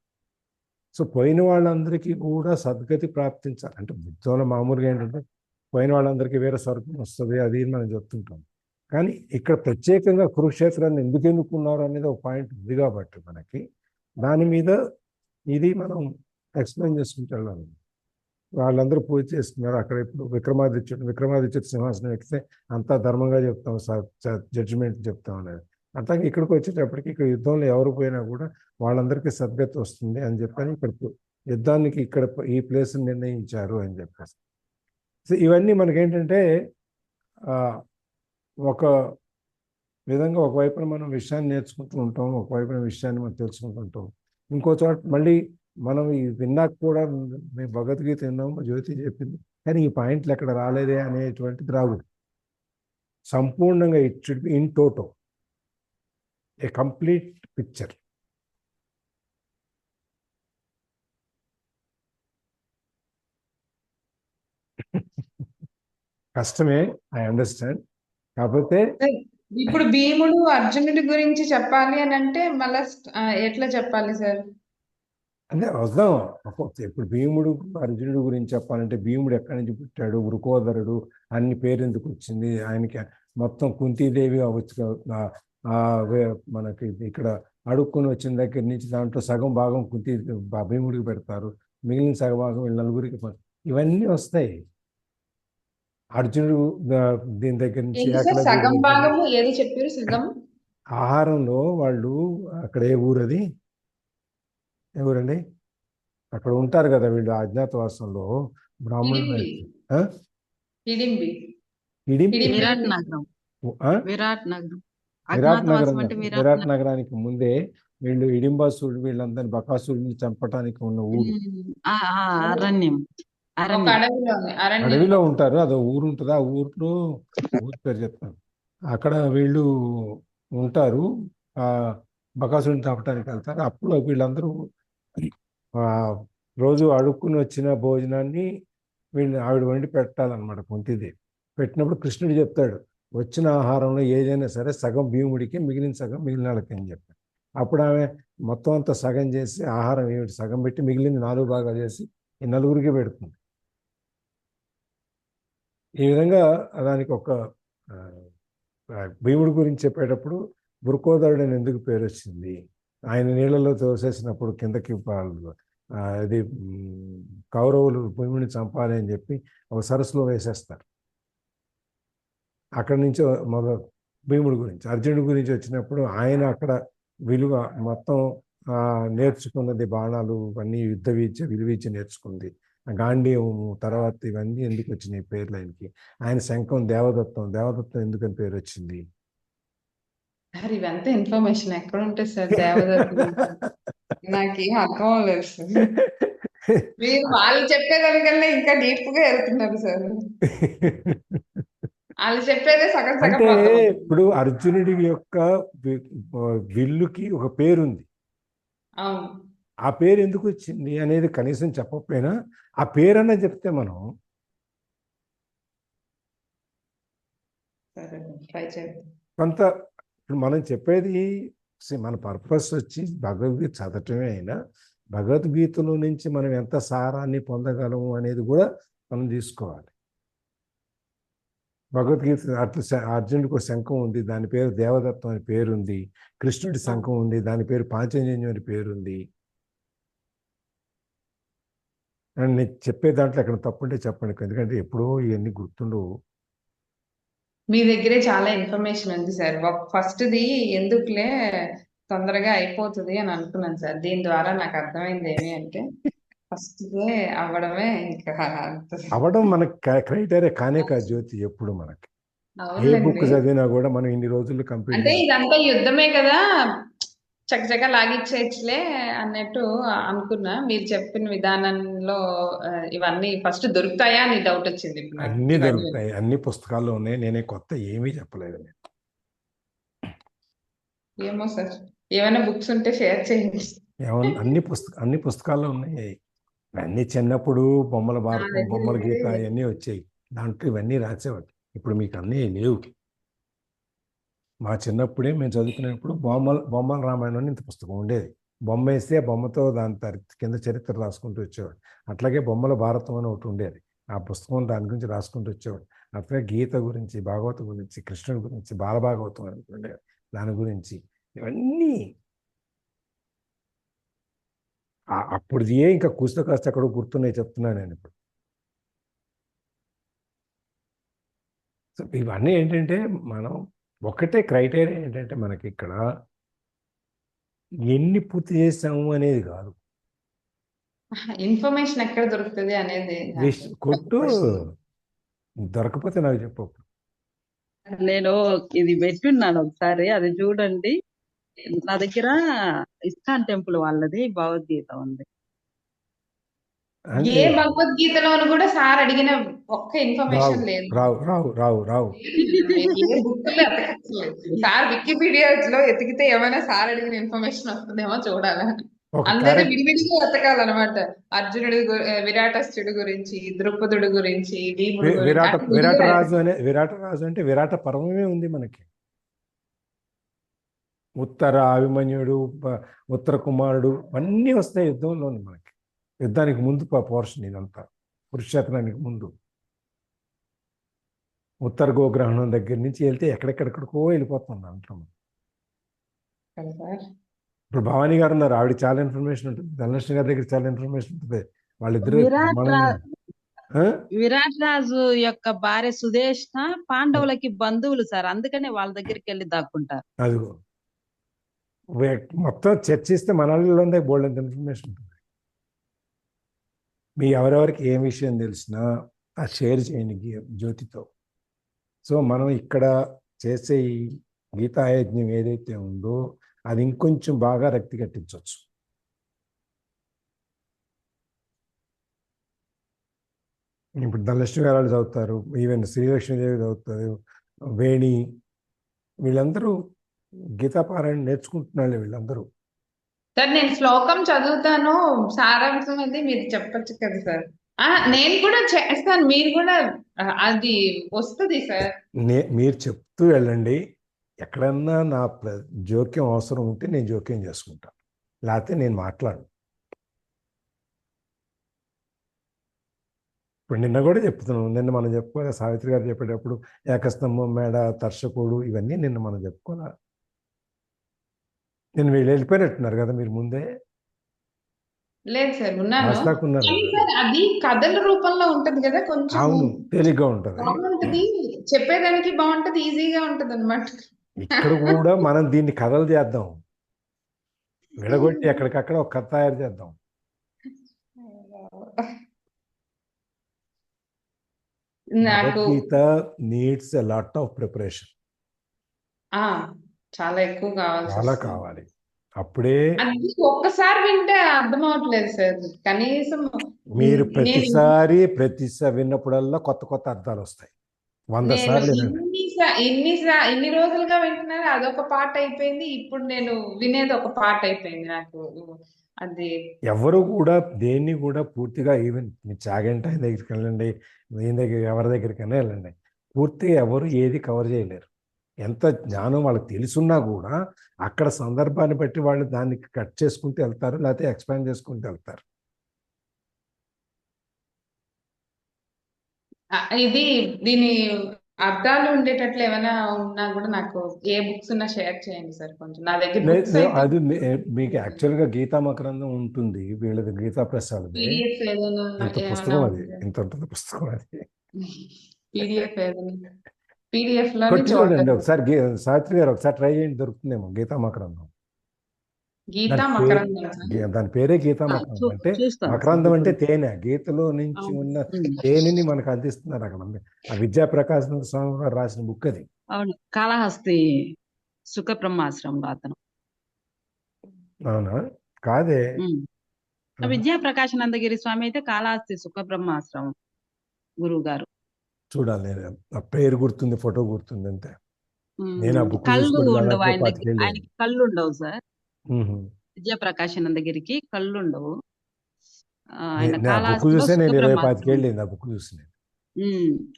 సో పోయిన వాళ్ళందరికీ కూడా సద్గతి ప్రాప్తించాలి. అంటే యుద్ధంలో మామూలుగా ఏంటంటే పోయిన వాళ్ళందరికీ వేరే స్వర్గం వస్తుంది అది మనం చెప్తుంటాం. కానీ ఇక్కడ ప్రత్యేకంగా కురుక్షేత్రాన్ని ఎందుకు ఎన్నుకున్నారు అనేది ఒక పాయింట్ ఉంది కాబట్టి మనకి దాని మీద ఇది మనం ఎక్స్ప్లెయిన్ చేసుకుంటూ వెళ్ళాలి. వాళ్ళందరూ పూజ చేస్తున్నారు అక్కడ. ఇప్పుడు విక్రమాదిత్యుడు సింహాసనం ఎక్కితే అంతా ధర్మంగా చెప్తాం, జడ్జిమెంట్ చెప్తాం అనేది. అట్లాగే ఇక్కడికి వచ్చేటప్పటికి ఇక్కడ యుద్ధంలో ఎవరు పోయినా కూడా వాళ్ళందరికీ సద్గతి వస్తుంది అని చెప్పని ఇక్కడ యుద్ధానికి ఇక్కడ ఈ ప్లేస్ని నిర్ణయించారు అని చెప్పేసి. సో ఇవన్నీ మనకేంటంటే ఒక విధంగా ఒకవైపున మనం విషయాన్ని నేర్చుకుంటూ ఉంటాం, ఒకవైపున విషయాన్ని మనం తెలుసుకుంటూ ఉంటాం. ఇంకో చోట మళ్ళీ మనం ఈ విన్నాక కూడా మేము భగవద్గీత విన్నాము, జ్యోతి చెప్పింది, కానీ ఈ పాయింట్లు ఎక్కడ రాలేదే అనేటువంటిది రాకూడదు. సంపూర్ణంగా it should be in toto, A complete picture. కష్టమే, ఐ అండర్స్టాండ్. కాకపోతే ఇప్పుడు భీముడు అర్జునుడి గురించి చెప్పాలి అని అంటే మళ్ళా ఎట్లా చెప్పాలి సార్? అంటే వద్దాం. ఇప్పుడు భీముడు అర్జునుడు గురించి చెప్పాలంటే భీముడు ఎక్కడి నుంచి పుట్టాడు, వృకోదరుడు, అన్ని పేరు ఎందుకు వచ్చింది ఆయనకి, మొత్తం కుంతీదేవి అవచ్చు, మనకి ఇక్కడ అడుక్కుని వచ్చిన దగ్గర నుంచి దాంట్లో సగం భాగం భీముడికి పెడతారు, మిగిలిన సగం భాగం వీళ్ళ నలుగురికి ఇవన్నీ వస్తాయి. అర్జునుడు దీని దగ్గర నుంచి సగం భాగము ఏది చెప్పారు? సగం ఆహారంలో వాళ్ళు అక్కడ ఏ ఊరది, ఏ ఊరండి, అక్కడ ఉంటారు కదా వీళ్ళు అజ్ఞాతవాసంలో బ్రాహ్మణులు. విరాట్ నగరానికి ముందే వీళ్ళు హిడింబాసుడు వీళ్ళందరినీ బకాసుడిని చంపడానికి ఉన్న ఊరు, అడవిలో ఉంటారు. అదో ఊరు ఉంటుంది, ఆ ఊరు పేరు చెప్తాను. అక్కడ వీళ్ళు ఉంటారు, ఆ బకాసుడిని చంపడానికి వెళ్తారు. అప్పుడు వీళ్ళందరూ రోజు అడుక్కుని వచ్చిన భోజనాన్ని ఆవిడ వండి పెట్టాలన్నమాట కుంతిదేవి. పెట్టినప్పుడు కృష్ణుడు చెప్తాడు, వచ్చిన ఆహారంలో ఏదైనా సరే సగం భీముడికి, మిగిలిన సగం మిగిలిన వాళ్ళకి అని చెప్పాడు. అప్పుడు ఆమె మొత్తం అంతా సగం చేసి ఆహారం ఏమిటి సగం పెట్టి మిగిలిన 4 భాగాలు చేసి ఈ నలుగురికి పెడుతుంది. ఈ విధంగా దానికి ఒక భీముడి గురించి చెప్పేటప్పుడు వృకోదరుడు అని ఎందుకు పేరు వచ్చింది, ఆయన నీళ్ళలో తోసేసినప్పుడు కిందకి అది కౌరవులు భీముడిని చంపాలి అని చెప్పి ఒక సరస్సులో వేసేస్తారు. అక్కడి నుంచి భీముడి గురించి. అర్జునుడి గురించి వచ్చినప్పుడు ఆయన అక్కడ విలువ మొత్తం నేర్చుకున్నది, బాణాలు అన్నీ విలువిద్య నేర్చుకుంది, గాంధీయము, తర్వాత ఇవన్నీ ఎందుకు వచ్చినాయి పేర్లు ఆయనకి. ఆయన శంఖం దేవదత్తం ఎందుకని పేరు వచ్చింది. ఇవంతా ఇన్ఫర్మేషన్ ఎక్కడ ఉంటుంది సార్? దేవదత్తం నాకేం అర్థం అవ్వలేదు సార్. మీరు వాళ్ళు చెప్పేదానికన్నా ఇంకా డీప్ గా వెళ్తున్నారు సార్. వాళ్ళు చెప్పేదే సగం సగం. అంటే ఇప్పుడు అర్జునుడి యొక్క విల్లుకి ఒక పేరుంది, ఆ పేరు ఎందుకు వచ్చింది అనేది కనీసం చెప్పకపోయినా ఆ పేరన్నా చెప్తే మనం కొంత. ఇప్పుడు మనం చెప్పేది మన పర్పస్ వచ్చి భగవద్గీత చదవటమే అయినా భగవద్గీతలో నుంచి మనం ఎంత సారాన్ని పొందగలము అనేది కూడా మనం తీసుకోవాలి. భగవద్గీత అర్జునుడికి ఒక శంఖం ఉంది, దాని పేరు దేవదత్తం అని పేరుంది. కృష్ణుడి శంఖం ఉంది, దాని పేరు పాంచజన్యం అని పేరుంది. నేను చెప్పే దాంట్లో ఎక్కడ తప్పుంటే చెప్పండి, ఎందుకంటే ఎప్పుడో ఇవన్నీ గుర్తుండవు. మీ దగ్గరే చాలా ఇన్ఫర్మేషన్ ఉంది సార్. ఫస్ట్ది ఎందుకులే తొందరగా అయిపోతుంది అని అనుకున్నాను సార్. దీని ద్వారా నాకు అర్థమైంది ఏమి అంటే ఫస్ట్ అవ్వడమే. ఇంకా అవ్వడం మనకి క్రైటీరియా కానే కాదు జ్యోతి. ఎప్పుడు మనకి ఏ బుక్ చదివినా కూడా మనం ఇన్ని రోజులు కంప్లీట్ అంటే ఇదంతా యుద్ధమే కదా, చక్కచక్క లాగిచ్చేయచ్చులే అన్నట్టు అనుకున్నా. మీరు చెప్పిన విధానంలో ఇవన్నీ ఫస్ట్ దొరుకుతాయా అని డౌట్ వచ్చింది. అన్ని దొరుకుతాయి, అన్ని పుస్తకాల్లో ఉన్నాయి, నేనే కొత్త ఏమీ చెప్పలేదు. ఏమో సార్, ఏమైనా బుక్స్ ఉంటే షేర్ చేయండి. అన్ని పుస్తకాల్లో ఉన్నాయి. అన్ని చిన్నప్పుడు బొమ్మల భారతం, బొమ్మల గీత అవన్నీ వచ్చాయి, దాంట్లో ఇవన్నీ రాసేవాడు. ఇప్పుడు మీకు అన్నీ లేవు. మా చిన్నప్పుడే మేము చదువుకునేప్పుడు బొమ్మల రామాయణం ఇంత పుస్తకం ఉండేది. బొమ్మ వేస్తే బొమ్మతో దాని కింద చరిత్ర రాసుకుంటూ వచ్చేవాడు. అట్లాగే బొమ్మల భారతం అని ఒకటి ఉండేది, ఆ పుస్తకం దాని గురించి రాసుకుంటూ వచ్చేవాడు. అట్లాగే గీత గురించి, భాగవతం గురించి, కృష్ణుడి గురించి, బాలభాగవతం అని ఉండేది, దాని గురించి ఇవన్నీ అప్పుడు ఇంకా కూస్త కాస్త ఎక్కడో గుర్తున్నాయి చెప్తున్నాను నేను ఇప్పుడు. సో ఇవన్నీ ఏంటంటే మనం ఒకటే క్రైటీరియా ఏంటంటే మనకి ఇక్కడ ఎన్ని పూర్తి చేసాము అనేది కాదు, ఇన్ఫర్మేషన్ ఎక్కడ దొరుకుతుంది అనేది కొట్టు. దొరకపోతే నాకు చెప్పు. నేను ఇది పెట్టున్నాను ఒకసారి, అది చూడండి. నా దగ్గర ఇస్కాన్ టెంపుల్ వాళ్ళది భగవద్గీత ఉంది. అంటే ఏ భగవద్గీతలోను కూడా సార్ అడిగిన ఒక్క రావు ఇన్ఫర్మేషన్ లేదు. రావు రావు రావు రావు మీరు ఏ బుక్కుల్లో ఎతకట్లేదు. సార్ వికీపీడియాలో ఎతికితే ఏమైనా సార్ అడిగిన ఇన్ఫర్మేషన్ వస్తుందేమో చూడాలా. ఒక అందరినీ క్యారెక్టర్ విడివిడిగా వెతకాలన్నమాట. అర్జునుడి విరాటస్థుడి గురించి, ద్రుపదుడి గురించి, భీముడి గురించి విరాట అట్లా విడిగా విరాట రాజు అంటే విరాట పర్వమే ఉంది మనకి. ఉత్తర అభిమన్యుడు, ఉత్తర కుమారుడు అన్నీ వస్తాయి యుద్ధంలోని మనకి. యుద్ధానికి ముందు పోర్షన్ ఇదంతా, కురుక్షేత్రానికి ముందు. ఉత్తర గోగ్రహణం దగ్గర నుంచి వెళ్తే ఎక్కడెక్కడికో వెళ్ళిపోతాం దాంట్లో. కదా సార్. ఇప్పుడు భవానీ గారు ఉన్నారు, ఆవిడ చాలా ఇన్ఫర్మేషన్ ఉంటుంది, ధనలక్ష్మి గారి దగ్గర చాలా ఇన్ఫర్మేషన్ ఉంటుంది. వాళ్ళిద్దరు విరాట్ రాజు యొక్క భార్య సుదేష్ణ పాండవులకి బంధువులు సార్, అందుకనే వాళ్ళ దగ్గరికి వెళ్ళి దాక్కుంటారు. అదిగో మొత్తం చర్చిస్తే మనలో బోల్డ్ ఇన్ఫర్మేషన్ ఉంటుంది. మీ ఎవరెవరికి ఏం విషయం తెలిసినా ఆ షేర్ చేయండి జ్యోతితో. సో మనం ఇక్కడ చేసే ఈ గీతాయజ్ఞం ఏదైతే ఉందో అది ఇంకొంచెం బాగా రక్తి కట్టించవచ్చు. ఇప్పుడు ధనలక్ష్మి గారు చదువుతారు, ఈవెన్ శ్రీలక్ష్మీదేవి చదువుతారు, వేణి, వీళ్ళందరూ గీతాపారాయణ నేర్చుకుంటున్నారు వీళ్ళందరూ. సార్ నేను శ్లోకం చదువుతాను, సారాంశం అది మీరు చెప్పచ్చు కదా సార్. నేను కూడా చేస్తాను, మీరు కూడా అది వస్తుంది సార్. మీరు చెప్తూ వెళ్ళండి. ఎక్కడన్నా నా జోక్యం అవసరం ఉంటే నేను జోక్యం చేసుకుంటాను, లేకపోతే నేను మాట్లాడను. ఇప్పుడు నిన్న కూడా చెప్తున్నాను, నిన్న మనం చెప్పుకోవాలి, సావిత్రి గారు చెప్పేటప్పుడు ఏకస్తంభం మేడ, తర్షకుడు, ఇవన్నీ నిన్న మనం చెప్పుకోవాలి. నేను వీళ్ళు వెళ్ళిపోయినట్టున్నారు కదా మీరు ముందే. లేదు సార్, ఉన్నాను. సార్ అది కథల రూపంలో ఉంటది కదా, కొంచెం అవును, తేలిగ్గా ఉంటది, బాగుంటది, చెప్పేదానికి బాగుంటది, ఈజీగా ఉంటది అన్నమాట. ఇక్కడ కూడా మనం దీన్ని కథలు చేద్దాం, విడగొట్టి ఎక్కడికక్కడ ఒక కథ తయారు చేద్దాం. Bhagavad Gita needs a lot of preparation. చాలా ఎక్కువ కావాలి, చాలా కావాలి. అప్పుడే ఒక్కసారి వింటే అర్థం అవట్లేదు సార్. కనీసం మీరు ప్రతిసారి విన్నప్పుడల్లా కొత్త కొత్త అర్థాలు వస్తాయి. 100 సార్లు ఇన్ని రోజులుగా వింటున్నారు, అదొక పాట అయిపోయింది. ఇప్పుడు నేను వినేది ఒక పాట అయిపోయింది నాకు. అది ఎవరు కూడా దేన్ని కూడా పూర్తిగా, ఈవెన్ మీ చాగంట ఆయన దగ్గరికి వెళ్ళండి, మీ దగ్గర ఎవరి దగ్గరికైనా వెళ్ళండి, పూర్తిగా ఎవరు ఏది కవర్ చేయలేరు. ఎంత జ్ఞానం వాళ్ళకి తెలుసున్నా కూడా అక్కడ సందర్భాన్ని బట్టి వాళ్ళు దాన్ని కట్ చేసుకుంటూ వెళ్తారు, లేకపోతే ఎక్స్పాండ్ చేసుకుంటూ వెళ్తారు. ఇది దీని అర్థాలు ఉండేటట్లు ఏమైనా ఉన్నా కూడా నాకు ఏ బుక్స్ ఉన్నా షేర్ చేయండి సార్ కొంచెం. నా దగ్గర అది మీకు యాక్చువల్గా గీతా మకరందం ఉంటుంది, వీళ్ళది గీతా ప్రసాద్ ఇంత పుస్తకం, అది ఇంత ఉంటుంది పుస్తకం. అది పీడిఎఫ్ లో చూడండి ఒకసారి, సావిత్రి గారు ఒకసారి ట్రై చేయండి, దొరుకుతుందేమో గీతా మకరందం. దాని పేరే గీతా మకరందం. అంటే మకరందం అంటే తేనె, గీతలో నుంచి ఉన్న తేనెని మనకు అందిస్తున్నారు అక్కడ. ఆ విద్యాప్రకాశం స్వామి గారు రాసిన బుక్ అది. అవును, కాళహస్తి సుఖ బ్రహ్మాశ్రమంలో అతను. అవునా? కాదే, విద్యాప్రకాశానందగిరి స్వామి అయితే కాళహస్తి సుఖ బ్రహ్మాశ్రమం గురువు గారు. చూడాలి, నేను ఆ పేరు గుర్తుంది, ఫోటో గుర్తుంది అంతే. నేను ఆ బుక్ కళ్ళు ఉండవు ఆయనకి, కళ్ళు ఉండవు సార్. విద్యాప్రకాశానందగిరికి కళ్ళు ఉండవు. ఆయన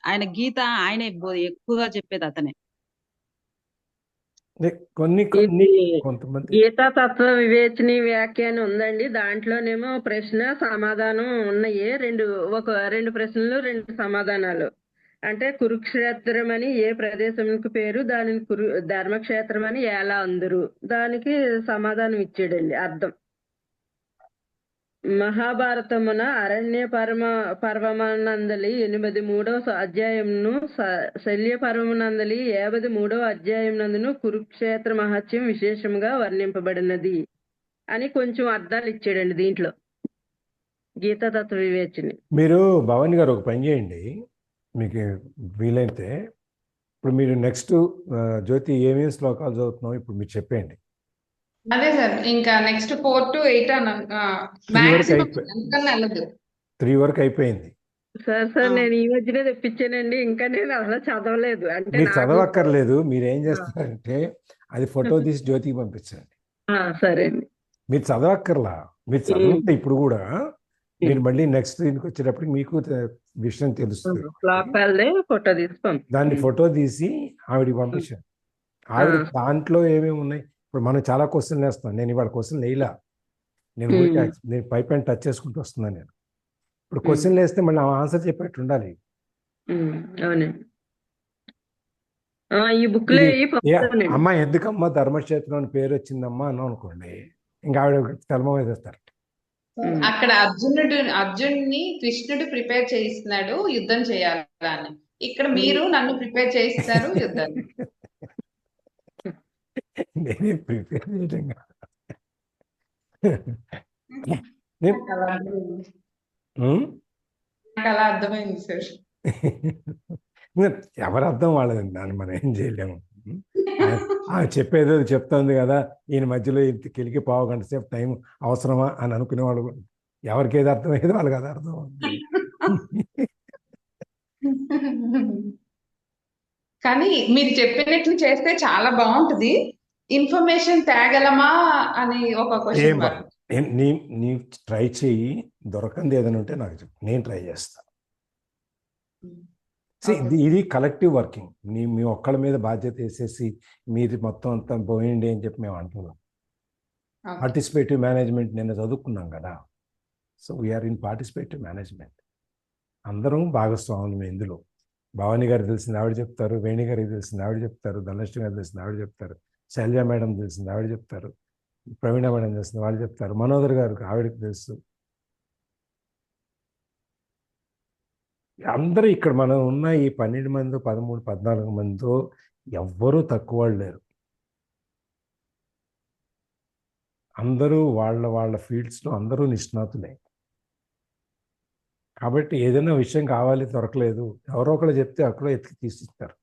ఆయన గీత ఆయనే ఎక్కువగా చెప్పేది అతనే. కొంతమంది గీతా తత్వ వివేచని వ్యాఖ్య అని ఉందండి, దాంట్లోనేమో ప్రశ్న సమాధానం ఉన్నాయి. రెండు ప్రశ్నలు 2 సమాధానాలు. అంటే కురుక్షేత్రం అని ఏ ప్రదేశంకి పేరు, దానిని ధర్మక్షేత్రం అని ఎలా అందరు, దానికి సమాధానం ఇచ్చాడండి అర్థం. మహాభారతమున అరణ్య పర్వమనందలి 83వ అధ్యాయంను, శల్య పర్వమనందలి 53వ అధ్యాయం నందును కురుక్షేత్ర మహత్యం విశేషంగా వర్ణింపబడినది అని కొంచెం అర్థాలు ఇచ్చాడండి దీంట్లో గీతా తత్వ వివేచని. మీరు భవాని గారు ఒక పని చేయండి, మీకు వీలైతే ఇప్పుడు మీరు నెక్స్ట్ జ్యోతి ఏమేమి శ్లోకాలు చదువుతున్నావు ఇప్పుడు మీరు చెప్పేయండి. అదే సార్ ఇంకా నెక్స్ట్ 4 to 8 త్రీ వరకు మాక్సిమం అయిపోయి అంతకన్నా వెళ్ళదు. 3 వరకు అయిపోయింది. సార్ నేను ఈ మధ్యనే తెప్పించానండి. ఇంకా నేను అసలు చదవలేదు. అంటే మీరు నాకు చదవక్కర్లేదు. మీరు ఏం ఆ, చేస్తారంటే అది ఫోటో తీసి జ్యోతికి పంపించండి. సరే అండి. మీరు చదవక్కర్లా. మీరు చదవండి ఇప్పుడు కూడా. మీరు మళ్ళీ నెక్స్ట్ దీనికి వచ్చేటప్పటికి మీకు విషయం తెలుస్తుంది. శ్లోకాలదే ఫోటో తీసి దాన్ని ఫోటో తీసి ఆవిడకి పంపించండి. ఆవిడ దాంట్లో ఏమేమి ఉన్నాయి. ఇప్పుడు మనం చాలా క్వశ్చన్లు వేస్తాం. నేను ఇవాళ క్వశ్చన్ వేయలా. నేను నేను పై పైన టచ్ చేసుకుంటూ వస్తున్నాను. నేను ఇప్పుడు క్వశ్చన్లు వేస్తే మళ్ళీ ఆన్సర్ చెప్పేట్టు ఉండాలి. అవునండి. ఈ బుక్ లో అమ్మ ఎందుకమ్మా ధర్మక్షేత్రం అని పేరు వచ్చిందమ్మా అని అనుకోండి, ఇంకా ఆవిడ తెలమ వేసేస్తారు. అక్కడ అర్జున్ని కృష్ణుడు ప్రిపేర్ చేయిస్తున్నాడు యుద్ధం చేయాలని. ఇక్కడ మీరు నన్ను ప్రిపేర్ చేయిస్తారు యుద్ధాన్ని. నేనే ప్రిపేర్ చేయడం కాదు. నాకు అలా అర్థమైంది సార్. ఎవరు అర్థం వాళ్ళదండి, దాన్ని మనం ఏం చేయలేము. చెప్పేదో చెప్తుంది కదా, ఈయన మధ్యలో కిలికి పావు గంట సేపు టైం అవసరమా అని అనుకునే వాళ్ళు ఎవరికి ఏది అర్థమయ్యేది వాళ్ళకి అది అర్థం అవుతుంది. కానీ మీరు చెప్పినట్లు చేస్తే చాలా బాగుంటుంది. ఇన్ఫర్మేషన్ తేగలమా అని ఒక క్వశ్చన్ మార్క్. నీ ట్రై చేయి, దొరకంది ఏదైనా ఉంటే నాకు చెప్పు, నేను ట్రై చేస్తాను. ఇది కలెక్టివ్ వర్కింగ్. మీ ఒక్కళ్ళ మీద బాధ్యత వేసేసి మీరు మొత్తం అంతా పోయింది అని చెప్పి మేము అంటున్నాం. పార్టిసిపేటివ్ మేనేజ్మెంట్ నిన్న చదువుకున్నాం కదా. So we're in participative management. అందరం భాగస్వాములు ఇందులో. భవానీ గారికి తెలిసింది ఆవిడ చెప్తారు, వేణి గారికి తెలిసింది ఆవిడ చెప్తారు, ధనలక్ష్మి గారికి తెలిసింది ఆవిడ చెప్తారు, శైలజ మేడం తెలిసింది ఆవిడ చెప్తారు, ప్రవీణ మేడం తెలిసింది వాళ్ళు చెప్తారు, మనోదర్ గారికి ఆవిడకి తెలుసు. అందరూ ఇక్కడ మనం ఉన్న ఈ 12 మంది 13 14 మందితో ఎవ్వరూ తక్కువ వాళ్ళు లేరు. అందరూ వాళ్ళ ఫీల్డ్స్లో అందరూ నిష్ణాతులే. కాబట్టి ఏదైనా విషయం కావాలి, దొరకలేదు, ఎవరో ఒకళ్ళు చెప్తే అక్కడ ఎత్తికి తీసిస్తారు.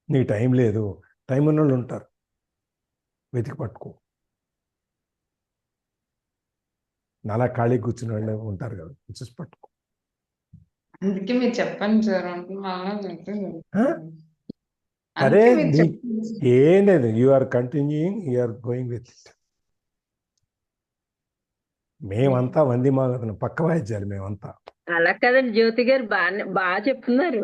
నీకు టైం లేదు, టైం ఉన్న వాళ్ళు ఉంటారు, వెతికి పట్టుకో. నాలా ఖాళీ కూర్చుని వాళ్ళు ఉంటారు కదా, చూసి పట్టుకో. అందుకే మీరు చెప్పండి సార్. అరే ఏం లేదు, you are continuing, you are going with it. మేమంతా వంది మాగతం పక్క వాయిద్యాలు మేమంతా. అలా కదండి, జ్యోతి గారు బాగా చెప్తున్నారు.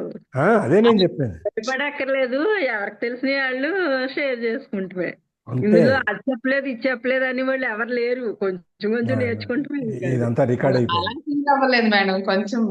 అదే నేను చెప్పాను, భయపడక్కర్లేదు, ఎవరికి తెలిసిన వాళ్ళు షేర్ చేసుకుంటే. అంతే. ఇందులో అది చెప్పలేదు ఇది చెప్పలేదు అని వాళ్ళు ఎవరు లేరు. కొంచెం నేర్చుకుంటే ఇదంతా రికార్డ్ అయిపోయింది. అలా ఫీల్ అవ్వలేదు మేడం, కొంచెం